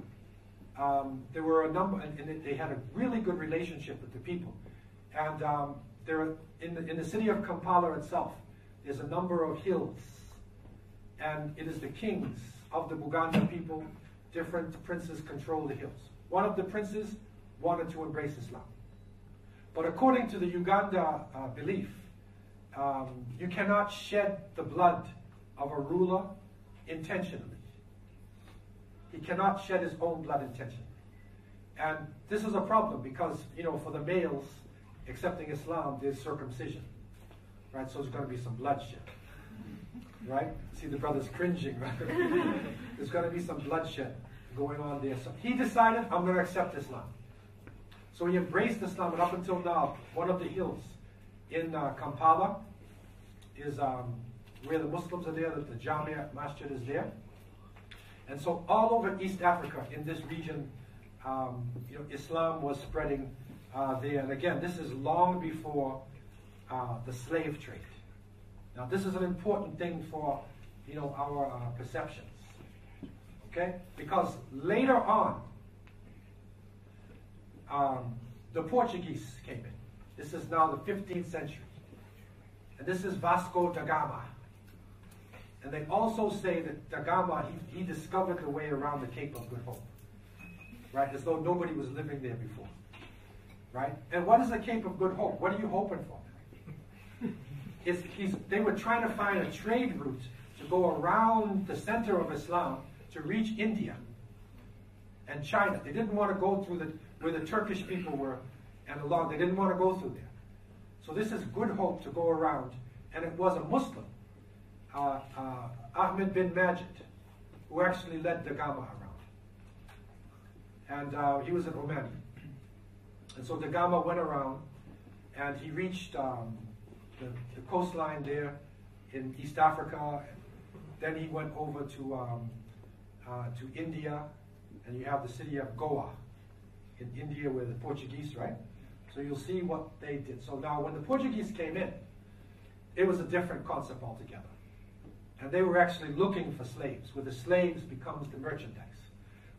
there were a number, and they had a really good relationship with the people. And there, in the city of Kampala itself, there's a number of hills. And it is the kings of the Buganda people, different princes control the hills. One of the princes wanted to embrace Islam. But according to the Uganda belief, you cannot shed the blood of a ruler intentionally. He cannot shed his own blood intentionally. And this is a problem because, you know, for the males accepting Islam, there's circumcision. Right? So there's going to be some bloodshed. Right? See the brothers cringing, right? There's going to be some bloodshed going on there. So he decided, I'm going to accept Islam. So he embraced Islam, and up until now, one of the hills in Kampala is where the Muslims are there, that the Jamia Masjid is there. And so all over East Africa, in this region, you know, Islam was spreading there. And again, this is long before the slave trade. Now, this is an important thing for, you know, our perceptions. Okay? Because later on, the Portuguese came in. This is now the 15th century. And this is Vasco da Gama. And they also say that da Gama, he discovered the way around the Cape of Good Hope. Right? As though nobody was living there before. Right? And what is the Cape of Good Hope? What are you hoping for? They were trying to find a trade route to go around the center of Islam to reach India and China. They didn't want to go through where the Turkish people were and along. They didn't want to go through there. So this is good hope to go around. And it was a Muslim, Ahmed bin Majid, who actually led Da Gama around. And he was an Omani. And so Da Gama went around and he reached the coastline there in East Africa. Then he went over to India, and you have the city of Goa in India where the Portuguese, right? So you'll see what they did. So now when the Portuguese came in, it was a different concept altogether. And they were actually looking for slaves, where the slaves becomes the merchandise.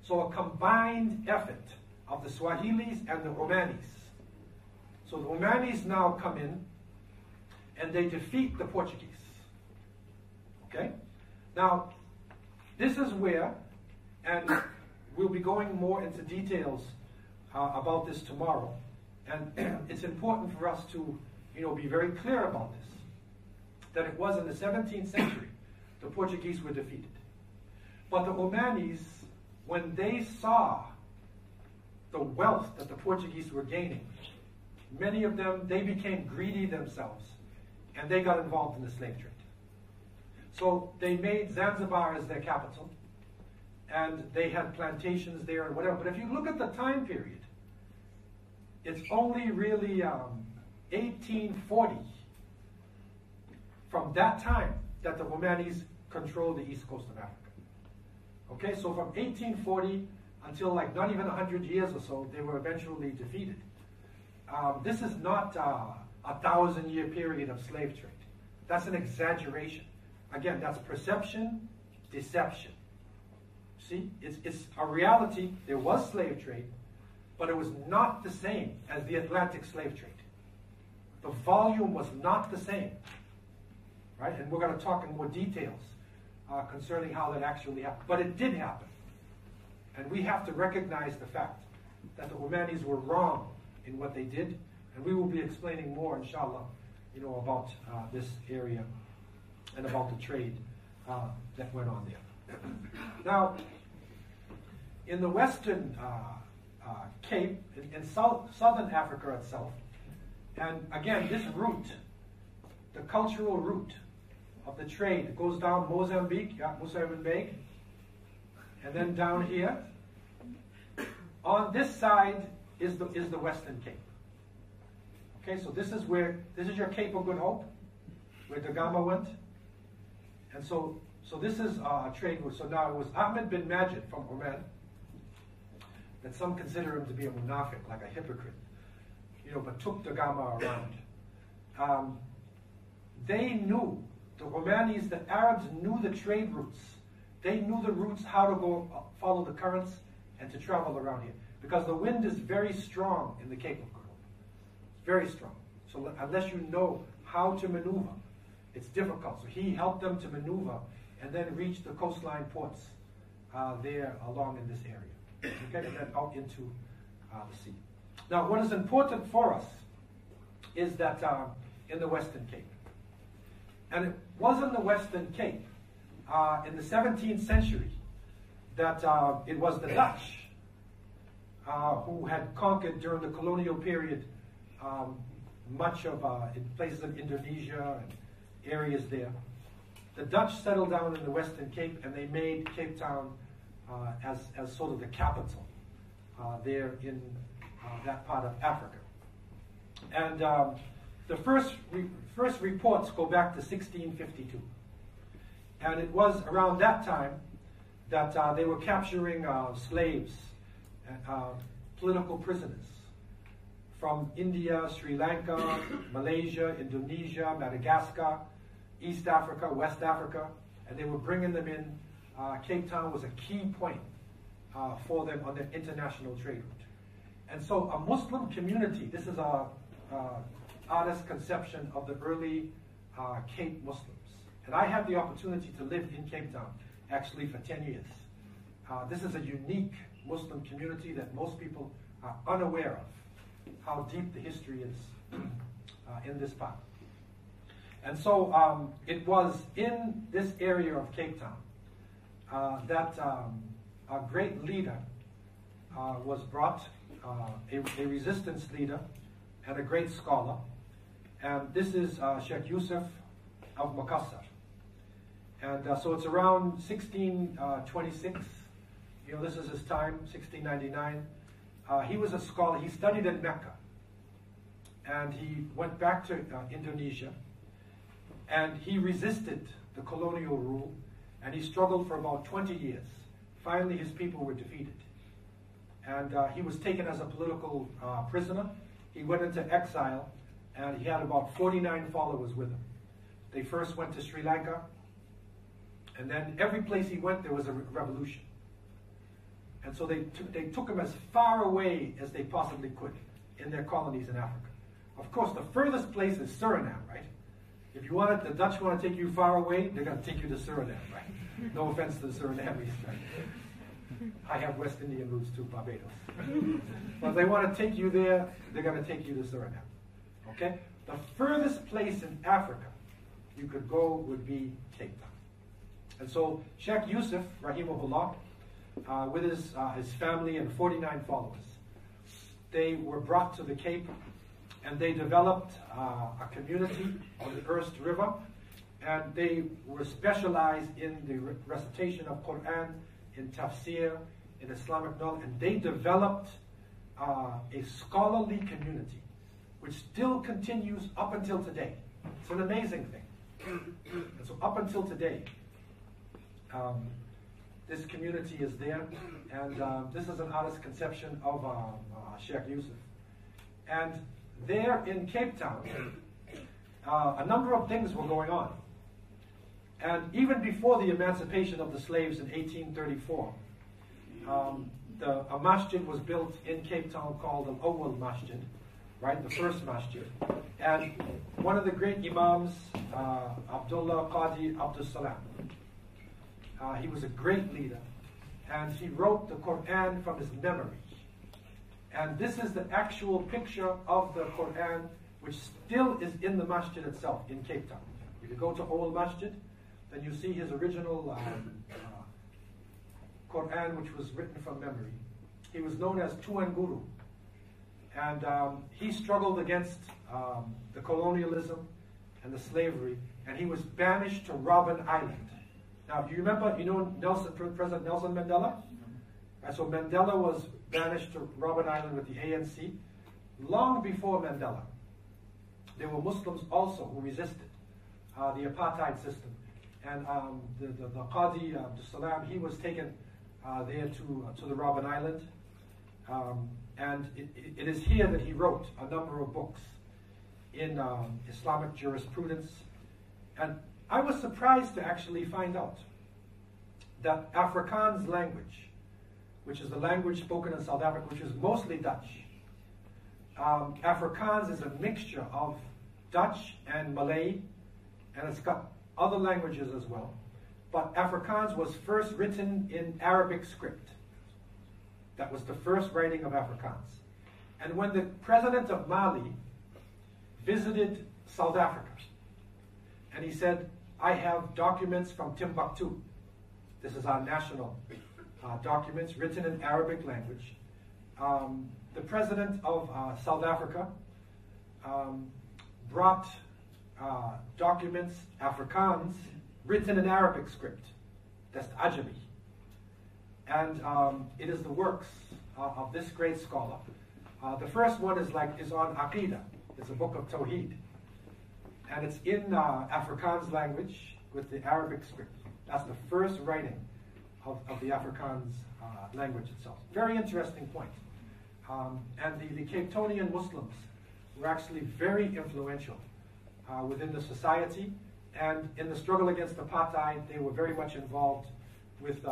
So a combined effort of the Swahilis and the Omanis. So the Omanis now come in, and they defeat the Portuguese. Okay? Now, this is where, and we'll be going more into details about this tomorrow, and it's important for us to, you know, be very clear about this, that it was in the 17th century the Portuguese were defeated. But the Omanis, when they saw the wealth that the Portuguese were gaining, many of them, they became greedy themselves, and they got involved in the slave trade. So they made Zanzibar as their capital, and they had plantations there and whatever. But if you look at the time period, it's only really 1840, from that time, that the Omanis controlled the east coast of Africa. Okay, so from 1840 until like not even 100 years or so, they were eventually defeated. This is not a 1,000-year period of slave trade. That's an exaggeration. Again, that's perception, deception. See, it's a reality. There was slave trade, but it was not the same as the Atlantic slave trade. The volume was not the same. Right? And we're going to talk in more details concerning how that actually happened. But it did happen. And we have to recognize the fact that the Omanis were wrong in what they did. And we will be explaining more, inshallah, you know, about this area and about the trade that went on there. Now, in the Western Cape, in Southern Africa itself, and again, this route, the cultural route of the trade, it goes down Mozambique, Mozambique, and then down here. On this side is the Western Cape. Okay, so this is your Cape of Good Hope, where Da Gama went. And so So this is a trade route. So now it was Ahmed bin Majid from Oman, that some consider him to be a munafiq, like a hypocrite, but took the Gama around. They knew, the Omanis, the Arabs knew the trade routes. They knew the routes, how to go follow the currents and to travel around here. Because the wind is very strong in the Cape of Good Hope. Very strong. So unless you know how to maneuver, it's difficult. So he helped them to maneuver and then reach the coastline ports there along in this area. Okay, and then out into the sea. Now, what is important for us is that in the Western Cape, and it was in the Western Cape in the 17th century that it was the Dutch who had conquered during the colonial period much of places in Indonesia and areas there. The Dutch settled down in the Western Cape, and they made Cape Town as sort of the capital there in that part of Africa. And the first reports go back to 1652. And it was around that time that they were capturing slaves, political prisoners from India, Sri Lanka, Malaysia, Indonesia, Madagascar, East Africa, West Africa, and they were bringing them in. Cape Town was a key point for them on their international trade route. And so a Muslim community, this is our artist's conception of the early Cape Muslims. And I had the opportunity to live in Cape Town, actually for 10 years. This is a unique Muslim community that most people are unaware of, how deep the history is in this part. And so it was in this area of Cape Town that a great leader was brought, a resistance leader and a great scholar. And this is Shaykh Yusuf of Makassar. And so it's around 1626. This is his time, 1699. He was a scholar. He studied in Mecca. And he went back to Indonesia. And he resisted the colonial rule. And he struggled for about 20 years. Finally, his people were defeated. And he was taken as a political prisoner. He went into exile. And he had about 49 followers with him. They first went to Sri Lanka. And then every place he went, there was a revolution. And so they took him as far away as they possibly could in their colonies in Africa. Of course, the furthest place is Suriname, right? If you want it, the Dutch want to take you far away, they're going to take you to Suriname, right? No offense to the Surinamese, right? I have West Indian roots too, Barbados. But if they want to take you there, they're going to take you to Suriname. Okay? The furthest place in Africa you could go would be Cape Town. And so Shaykh Yusuf, rahimahullah, with his family and 49 followers, they were brought to the Cape, and they developed a community on the Erst River, and they were specialized in the recitation of Quran, in tafsir, in Islamic knowledge, and they developed a scholarly community, which still continues up until today. It's an amazing thing. And so up until today, this community is there, and this is an artist's conception of Shaykh Yusuf. And there in Cape Town, a number of things were going on. And even before the emancipation of the slaves in 1834, a masjid was built in Cape Town called the Awwal Masjid, right, the first masjid. And one of the great imams, Abdullah Qadi Abdul Salam, he was a great leader, and he wrote the Quran from his memory. And this is the actual picture of the Quran, which still is in the masjid itself in Cape Town. If you go to Old Masjid, then you see his original Quran, which was written from memory. He was known as Tuan Guru, and he struggled against the colonialism and the slavery, and he was banished to Robben Island. Now, do you remember, President Nelson Mandela? Right, so Mandela was banished to Robben Island with the ANC. Long before Mandela, there were Muslims also who resisted the apartheid system. And the Qadi Abdul Salam, he was taken there to the Robben Island. And it is here that he wrote a number of books in Islamic jurisprudence. And I was surprised to actually find out that Afrikaans language, which is the language spoken in South Africa, which is mostly Dutch. Afrikaans is a mixture of Dutch and Malay, and it's got other languages as well. But Afrikaans was first written in Arabic script. That was the first writing of Afrikaans. And when the president of Mali visited South Africa, and he said, I have documents from Timbuktu. This is our national documents written in Arabic language. The president of South Africa brought documents, Afrikaans, written in Arabic script. That's Ajabi. And it is the works of this great scholar. The first one is on Aqidah. It's a book of Tawheed. And it's in Afrikaans language with the Arabic script. That's the first writing of the Afrikaans language itself. Very interesting point. And the Cape Townian Muslims were actually very influential within the society. And in the struggle against apartheid, they were very much involved with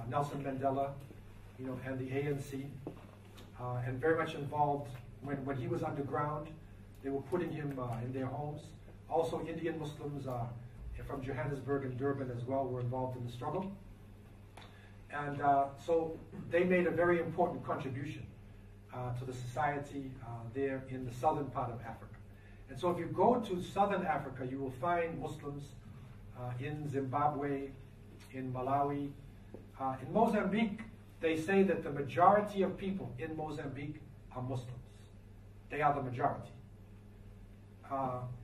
Nelson Mandela, and the ANC, and very much involved when he was underground. They were putting him in their homes. Also, Indian Muslims from Johannesburg and Durban as well were involved in the struggle. And so they made a very important contribution to the society there in the southern part of Africa. And so if you go to southern Africa, you will find Muslims in Zimbabwe, in Malawi. In Mozambique, they say that the majority of people in Mozambique are Muslims. They are the majority.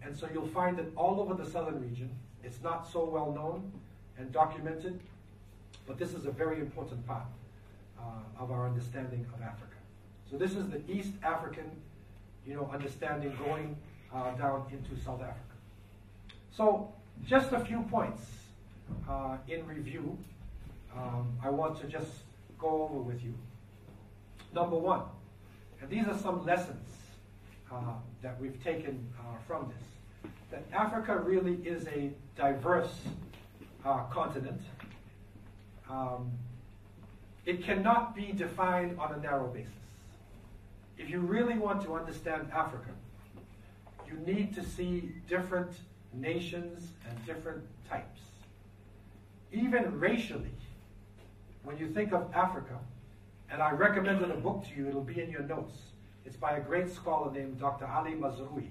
And so you'll find that all over the southern region, it's not so well known and documented, but this is a very important part of our understanding of Africa. So this is the East African, understanding going down into South Africa. So just a few points in review. I want to just go over with you. Number one, and these are some lessons that we've taken from this, that Africa really is a diverse continent. It cannot be defined on a narrow basis. If you really want to understand Africa, you need to see different nations and different types. Even racially, when you think of Africa, and I recommended a book to you, it'll be in your notes. It's by a great scholar named Dr. Ali Mazrui,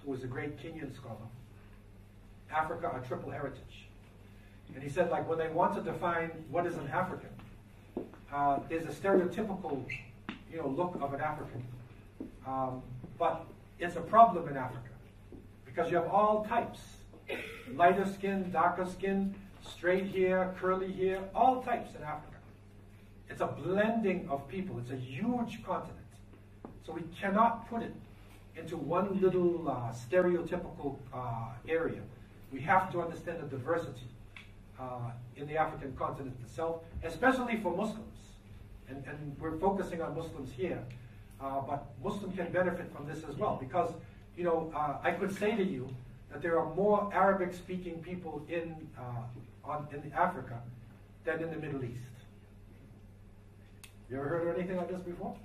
who was a great Kenyan scholar. Africa, a Triple Heritage. And he said, when they want to define what is an African, there's a stereotypical, look of an African. But it's a problem in Africa because you have all types. Lighter skin, darker skin, straight hair, curly hair, all types in Africa. It's a blending of people. It's a huge continent. So we cannot put it into one little stereotypical area. We have to understand the diversity in the African continent itself, especially for Muslims. And we're focusing on Muslims here, but Muslims can benefit from this as well because, I could say to you that there are more Arabic-speaking people in Africa than in the Middle East. You ever heard of anything like this before?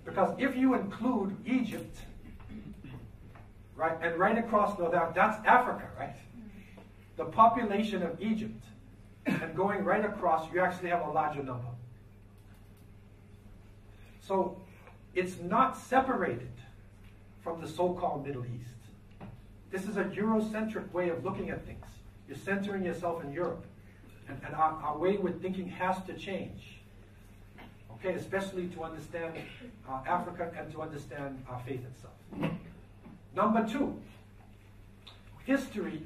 Because if you include Egypt, right, and right across that's Africa, right? The population of Egypt, and going right across, you actually have a larger number. So it's not separated from the so-called Middle East. This is a Eurocentric way of looking at things. You're centering yourself in Europe. And our way with thinking has to change. Okay, especially to understand Africa and to understand our faith itself. Number two, history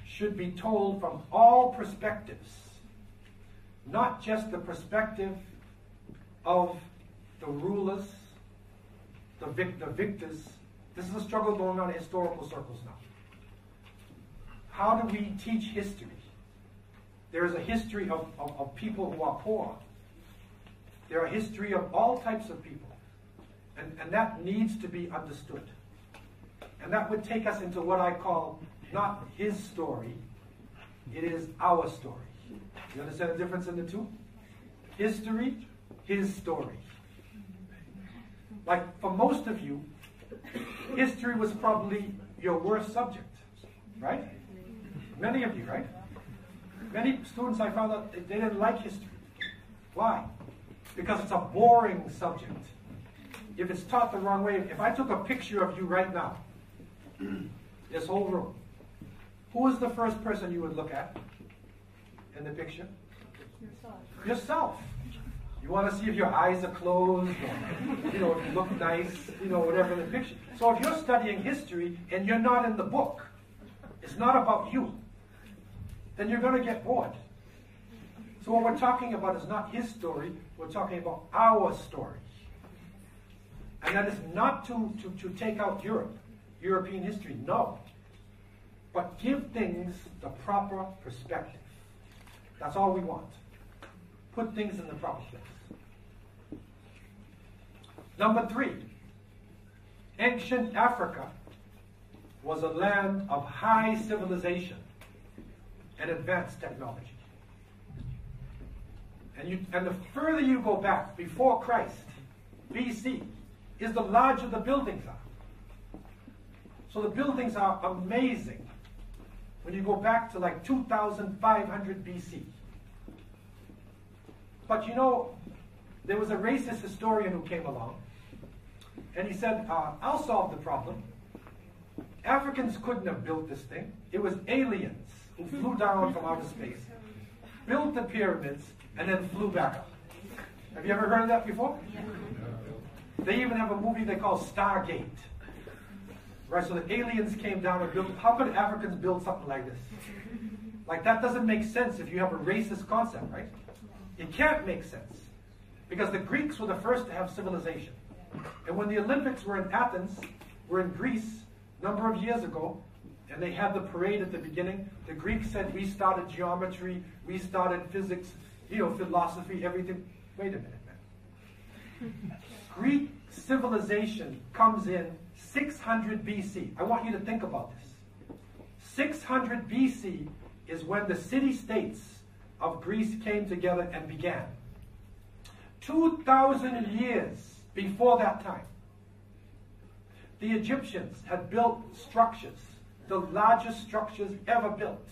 should be told from all perspectives, not just the perspective of the rulers, the victors. This is a struggle going on in historical circles now. how do we teach history? There is a history of people who are poor. There are a history of all types of people. And that needs to be understood. And that would take us into what I call not his story, it is our story. You understand the difference in the two? History, his story. Like for most of you, history was probably your worst subject, right? Many of you, right? Many students I found out they didn't like history. Why? Because it's a boring subject. If it's taught the wrong way, if I took a picture of you right now, this whole room, who is the first person you would look at in the picture? Yourself. You want to see if your eyes are closed, or, if you look nice, whatever in the picture. So if you're studying history and you're not in the book, it's not about you, then you're going to get bored. So what we're talking about is not his story, we're talking about our story. And that is not to take out European history, no. But give things the proper perspective. That's all we want. Put things in the proper place. Number 3, ancient Africa was a land of high civilization and advanced technology. And the further you go back, before Christ, BC, is the larger the buildings are. So the buildings are amazing when you go back to like 2500 BC. But there was a racist historian who came along, and he said, I'll solve the problem. Africans couldn't have built this thing. It was aliens who flew down from outer space, built the pyramids, and then flew back up. Have you ever heard of that before? Yeah. They even have a movie they call Stargate. Right, so the aliens came down and built. How could Africans build something like this? Like, that doesn't make sense if you have a racist concept, right? It can't make sense. Because the Greeks were the first to have civilization. And when the Olympics were in Athens, were in Greece, a number of years ago, and they had the parade at the beginning, the Greeks said, we started geometry, we started physics, philosophy, everything. Wait a minute, man. Greek civilization comes in 600 BC. I want you to think about this. 600 BC is when the city-states of Greece came together and began. 2,000 years before that time, the Egyptians had built structures, the largest structures ever built.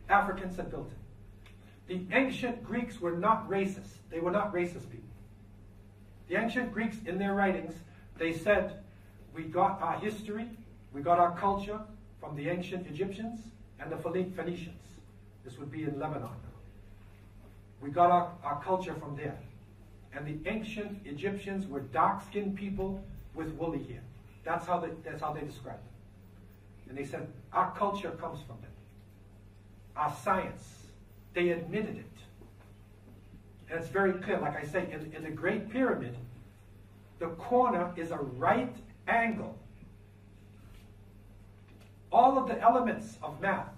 Africans had built it. The ancient Greeks were not racist. They were not racist people. The ancient Greeks, in their writings, they said, we got our history, we got our culture from the ancient Egyptians and the Phoenicians. This would be in Lebanon now. We got our culture from there. And the ancient Egyptians were dark-skinned people with woolly hair. That's how they described them. And they said, our culture comes from them. Our science, they admitted it. And it's very clear, like I say, in the Great Pyramid, the corner is a right angle. All of the elements of math,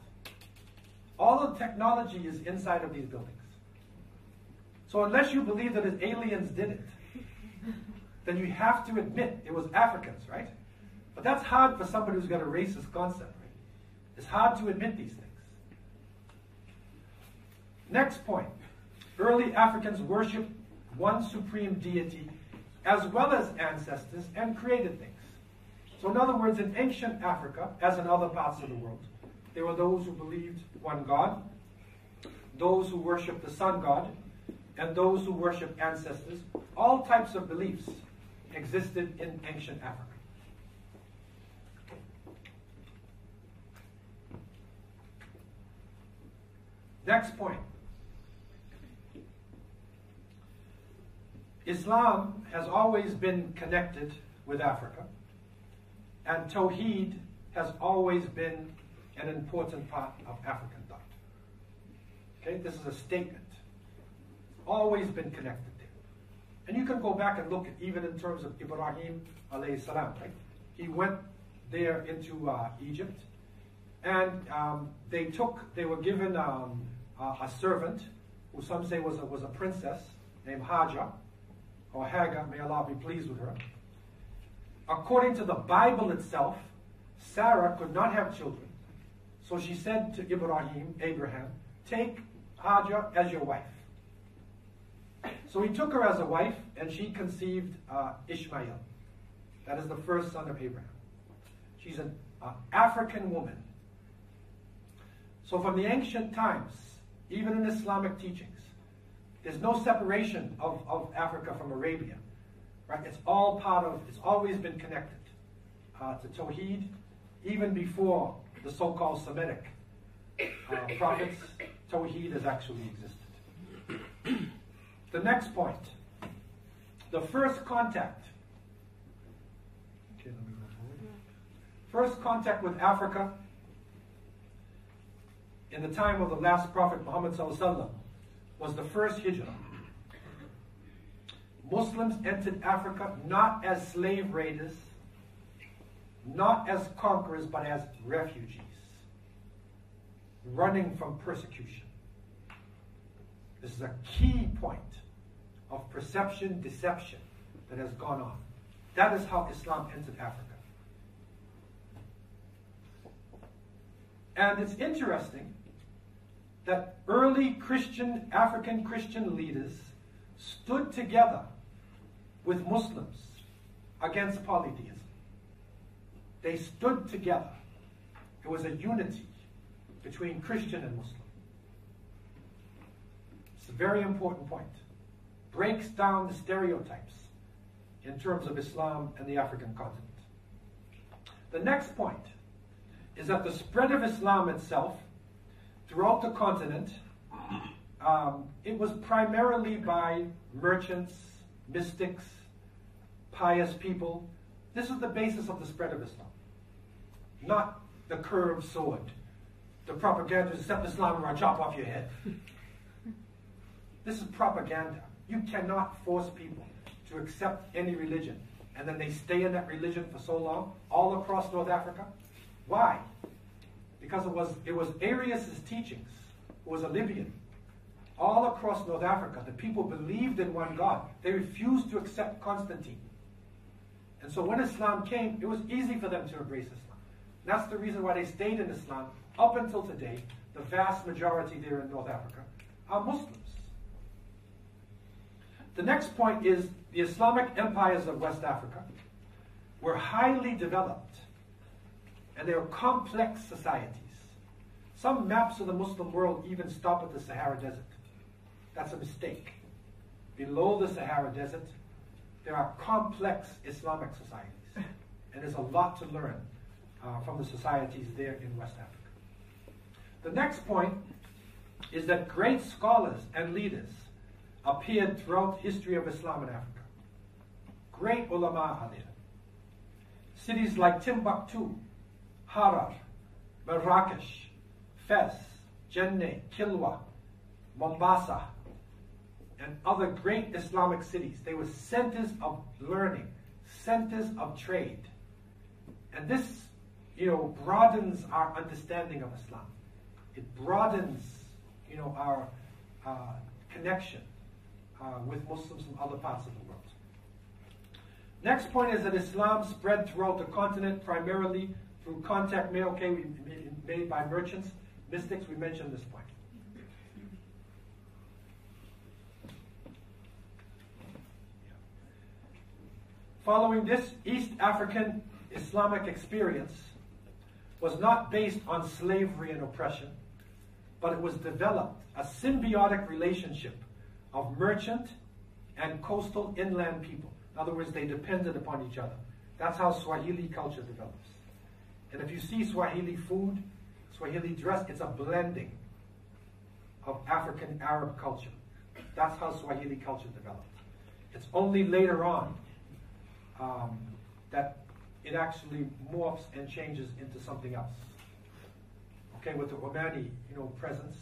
all of the technology is inside of these buildings. So unless you believe that aliens did it, then you have to admit it was Africans, right? But that's hard for somebody who's got a racist concept, right? It's hard to admit these things. Next point. Early Africans worshipped one supreme deity as well as ancestors and created things. So in other words, in ancient Africa, as in other parts of the world, there were those who believed one God, those who worshipped the sun god, and those who worshipped ancestors. All types of beliefs existed in ancient Africa. Next point. Islam has always been connected with Africa, and Tawheed has always been an important part of African thought. Okay, this is a statement. Always been connected there. And you can go back and look at, even in terms of Ibrahim alayhi salam, right? He went there into Egypt, And they were given a servant, who some say was a princess, named Hajar, or Hagar, may Allah be pleased with her. According to the Bible itself, Sarah could not have children. So she said to Abraham, take Hajar as your wife. So he took her as a wife, and she conceived Ishmael. That is the first son of Abraham. She's an African woman. So from the ancient times, even in Islamic teachings, there's no separation of Africa from Arabia. Right? It's all part of, it's always been connected to Tawheed, even before the so-called Semitic prophets. Tawheed has actually existed. The next point, the first contact. Okay, let me go forward. First contact with Africa in the time of the last prophet Muhammad ﷺ was the first hijrah. Muslims entered Africa not as slave raiders, not as conquerors, but as refugees, running from persecution. This is a key point of perception, deception that has gone on. That is how Islam entered Africa. And it's interesting that early African Christian leaders stood together with Muslims against polytheism. They stood together. It was a unity between Christian and Muslim. It's a very important point. Breaks down the stereotypes in terms of Islam and the African continent. The next point is that the spread of Islam itself throughout the continent, it was primarily by merchants, mystics, pious people. This is the basis of the spread of Islam. Not the curved sword. The propaganda, accept Islam or I'll chop off your head. This is propaganda. You cannot force people to accept any religion and then they stay in that religion for so long, all across North Africa. Why? Because it was Arius' teachings, who was a Libyan. All across North Africa, the people believed in one God. They refused to accept Constantine. And so when Islam came, it was easy for them to embrace Islam. And that's the reason why they stayed in Islam up until today. The vast majority there in North Africa are Muslims. The next point is the Islamic empires of West Africa were highly developed, and they were complex societies. Some maps of the Muslim world even stop at the Sahara Desert. That's a mistake. Below the Sahara Desert, there are complex Islamic societies, and there's a lot to learn from the societies there in West Africa. The next point is that great scholars and leaders appeared throughout the history of Islam in Africa. Great ulama are there. Cities like Timbuktu, Harar, Marrakesh, Fez, Jenne, Kilwa, Mombasa, and other great Islamic cities. They were centers of learning, centers of trade. And this, broadens our understanding of Islam. It broadens, our connection with Muslims from other parts of the world. Next point is that Islam spread throughout the continent primarily through contact made by merchants, mystics. We mentioned this point. Following this, East African Islamic experience was not based on slavery and oppression, but it was developed a symbiotic relationship of merchant and coastal inland people. In other words, they depended upon each other. That's how Swahili culture develops. And if you see Swahili food, Swahili dress, it's a blending of African Arab culture. That's how Swahili culture developed. It's only later on that it actually morphs and changes into something else. Okay, with the Omani, presence,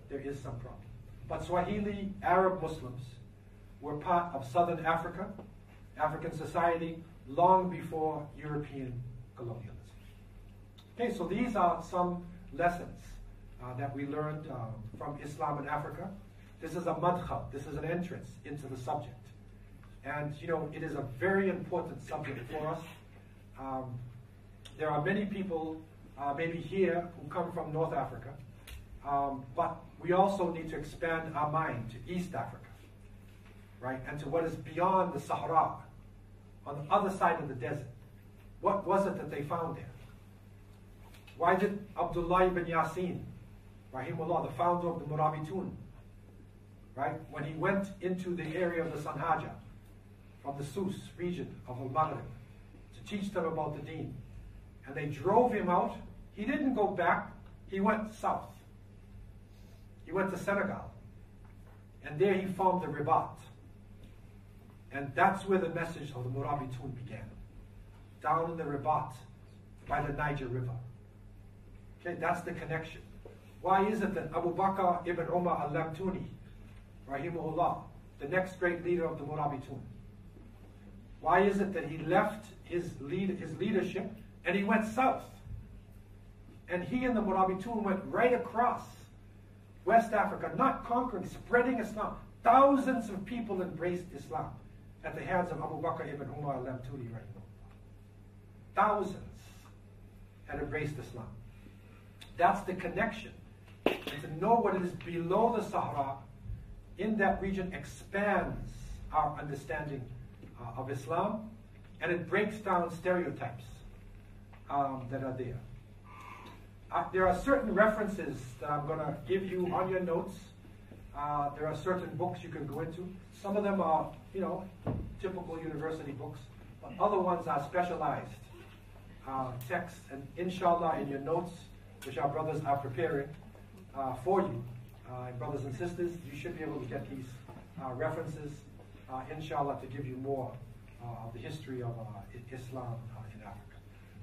there is some problem. But Swahili Arab Muslims were part of Southern Africa, African society, long before European colonialism. Okay, so these are some lessons that we learned from Islam in Africa. This is a madkhal, this is an entrance into the subject. And you know, it is a very important subject for us. There are many people maybe here who come from North Africa, but we also need to expand our mind to East Africa, right? And to what is beyond the Sahara, on the other side of the desert. What was it that they found there? Why did Abdullah ibn Yasin, rahimullah, the founder of the Murabitun, right, when he went into the area of the Sanhaja, from the Sus region of Al-Maghrib, to teach them about the deen, and they drove him out, he didn't go back, he went south. He went to Senegal, and there he formed the Ribat. And that's where the message of the Murabitun began, down in the Ribat by the Niger River. Okay, that's the connection. Why is it that Abu Bakr ibn Umar al-Lamtuni, rahimahullah, the next great leader of the Murabitun, why is it that he left his leadership and he went south? And he and the Murabitun went right across West Africa, not conquering, spreading Islam. Thousands of people embraced Islam at the hands of Abu Bakr ibn Umar al-Lamtuni, rahimahullah. Thousands had embraced Islam. That's the connection. And to know what it is below the Sahara in that region expands our understanding of Islam, and it breaks down stereotypes that are there. There are certain references that I'm going to give you on your notes. There are certain books you can go into. Some of them are, you know, typical university books, but other ones are specialized texts. And inshallah, in your notes, which our brothers are preparing for you, brothers and sisters, you should be able to get these references, inshallah, to give you more of the history of Islam in Africa.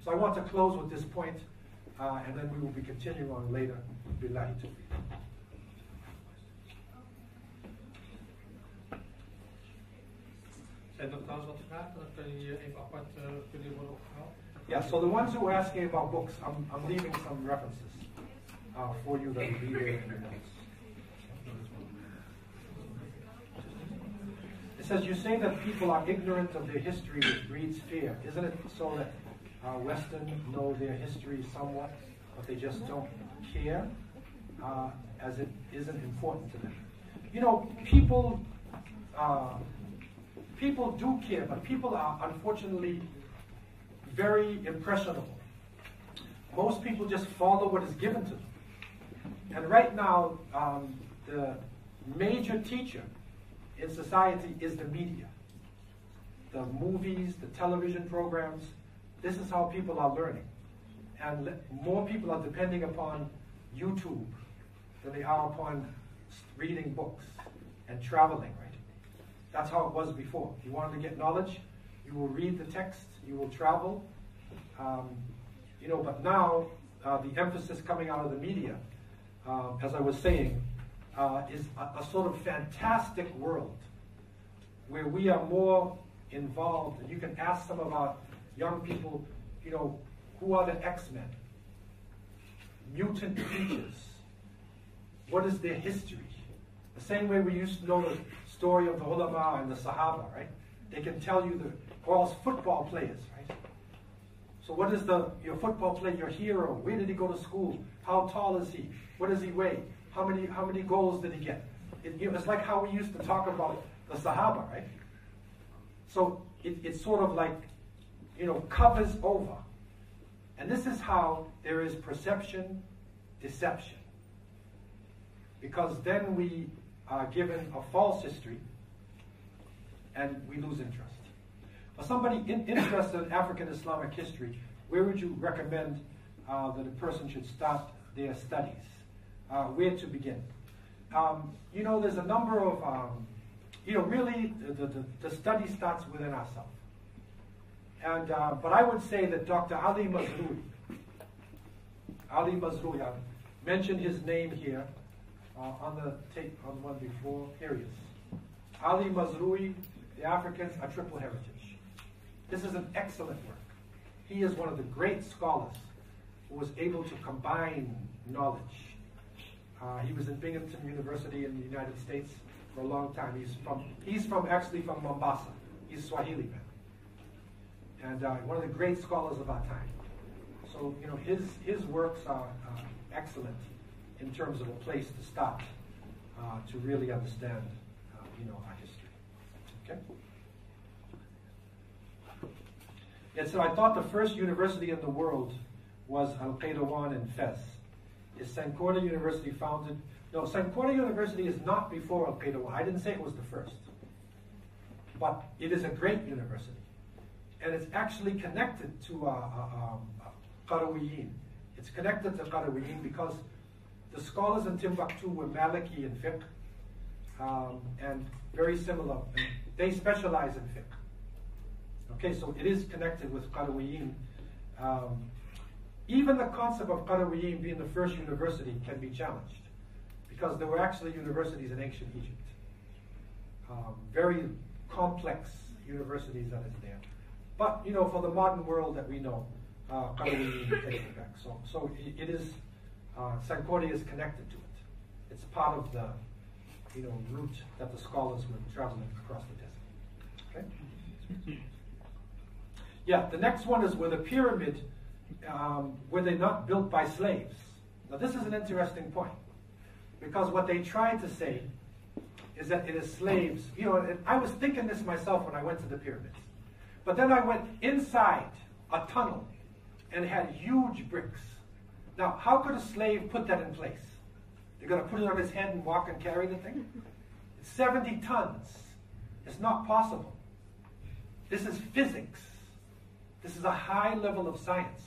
So I want to close with this point, and then we will be continuing on later. Billahi tawfiq.
Zijn er trouwens wat vragen? Dan kun je hier even apart kunnen worden opgehaald.
Yeah, so the ones who are asking about books, I'm leaving some references for you that will be there in your notes. It says, you say that people are ignorant of their history, which breeds fear. Isn't it so that Western know their history somewhat, but they just don't care, as it isn't important to them? You know, people do care, but people are unfortunately very impressionable. Most people just follow what is given to them. And right now, the major teacher in society is the media. The movies, the television programs, this is how people are learning. And more people are depending upon YouTube than they are upon reading books and traveling, right? That's how it was before. If you wanted to get knowledge, you will read the text, you will travel. You know, but now the emphasis coming out of the media, as I was saying, is a sort of fantastic world where we are more involved. And you can ask some of our young people, you know, who are the X-Men? Mutant creatures. What is their history? The same way we used to know the story of the ulama and the Sahaba, right? They can tell you or else football players, right? So what is your football player, your hero? Where did he go to school? How tall is he? What does he weigh? How many goals did he get? It's like how we used to talk about the Sahaba, right? So it's sort of like, you know, covers over. And this is how there is perception, deception. Because then we are given a false history and we lose interest. For somebody interested in African Islamic history, where would you recommend that a person should start their studies? Where to begin? You know, there's a number of, you know, really the study starts within ourselves. And, but I would say that Dr. Ali Mazrui, I mentioned his name here on the tape, on the one before. Here he is. Ali Mazrui, The Africans, A Triple Heritage. This is an excellent work. He is one of the great scholars who was able to combine knowledge. He was in Binghamton University in the United States for a long time. He's actually from Mombasa. He's Swahili man. And one of the great scholars of our time. So, you know, his works are excellent in terms of a place to start to really understand, you know, our history. Okay? And so I thought the first university in the world was Al-Qayrawan in Fez. Is Sankore University founded? No, Sankore University is not before Al-Qayrawan. I didn't say it was the first. But it is a great university. And it's actually connected to Qarawiyyin. It's connected to Qarawiyyin because the scholars in Timbuktu were Maliki in fiqh, and very similar. They specialize in fiqh. Okay, so it is connected with Qarawiyyin. Even the concept of Qarawiyyin being the first university can be challenged because there were actually universities in ancient Egypt. Very complex universities that is there. But, you know, for the modern world that we know, Qarawiyyin takes it back. So it is, Sankore is connected to it. It's part of the, you know, route that the scholars were traveling across the desert. Okay? Yeah, the next one is where the pyramid, were they not built by slaves? Now this is an interesting point, because what they tried to say is that it is slaves. You know, and I was thinking this myself when I went to the pyramids. But then I went inside a tunnel and it had huge bricks. Now, how could a slave put that in place? They're going to put it on his head and walk and carry the thing? It's 70 tons. It's not possible. This is physics. This is a high level of science.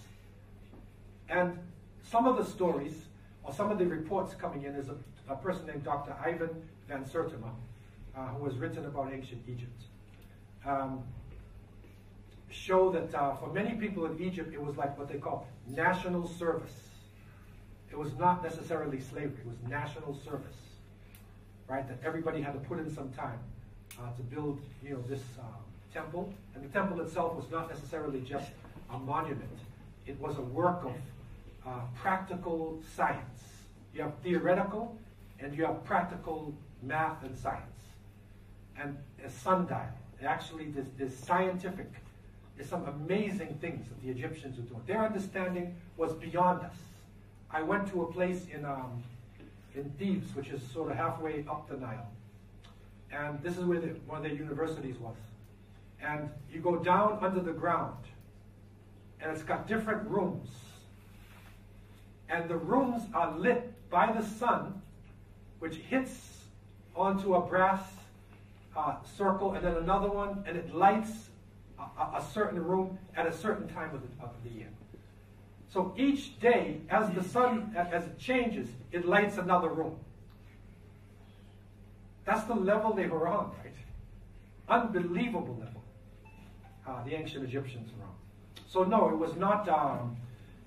And some of the stories, or some of the reports coming in, is a person named Dr. Ivan van Sertima, who has written about ancient Egypt. Show that for many people in Egypt, it was like what they call national service. It was not necessarily slavery, it was national service, right? That everybody had to put in some time to build, you know, this temple. And the temple itself was not necessarily just a monument. It was a work of practical science. You have theoretical and you have practical math and science. And a sundial. Actually, there's scientific. There's some amazing things that the Egyptians were doing. Their understanding was beyond us. I went to a place in Thebes, which is sort of halfway up the Nile. And this is where one of their universities was. And you go down under the ground, and it's got different rooms. And the rooms are lit by the sun, which hits onto a brass circle, and then another one, and it lights a certain room at a certain time of the year. So each day, as the sun, as it changes, it lights another room. That's the level they were on, right? Unbelievable level. The ancient Egyptians were on. So no, it was not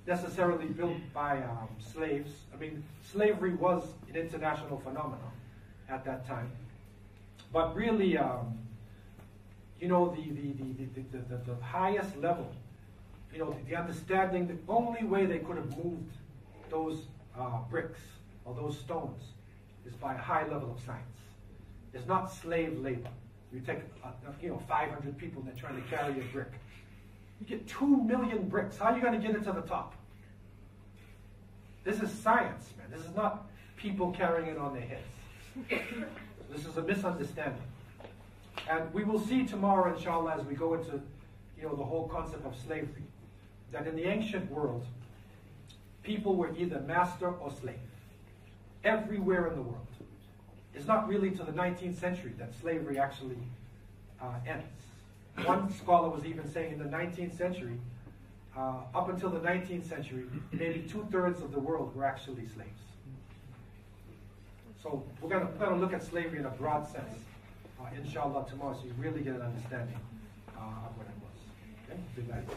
necessarily built by slaves. I mean, slavery was an international phenomenon at that time. But really, you know, the highest level, you know, the understanding, the only way they could have moved those bricks or those stones is by a high level of science. It's not slave labor. You take, you know, 500 people and they're trying to carry a brick. You get 2 million bricks. How are you going to get it to the top? This is science, man. This is not people carrying it on their heads. This is a misunderstanding. And we will see tomorrow, inshallah, as we go into, you know, the whole concept of slavery, that in the ancient world, people were either master or slave. Everywhere in the world. It's not really to the 19th century that slavery actually ends. One scholar was even saying in the 19th century, up until the 19th century, maybe 2/3 of the world were actually slaves. So we're going to look at slavery in a broad sense, inshallah, tomorrow, so you really get an understanding of what it was. Okay? Good night.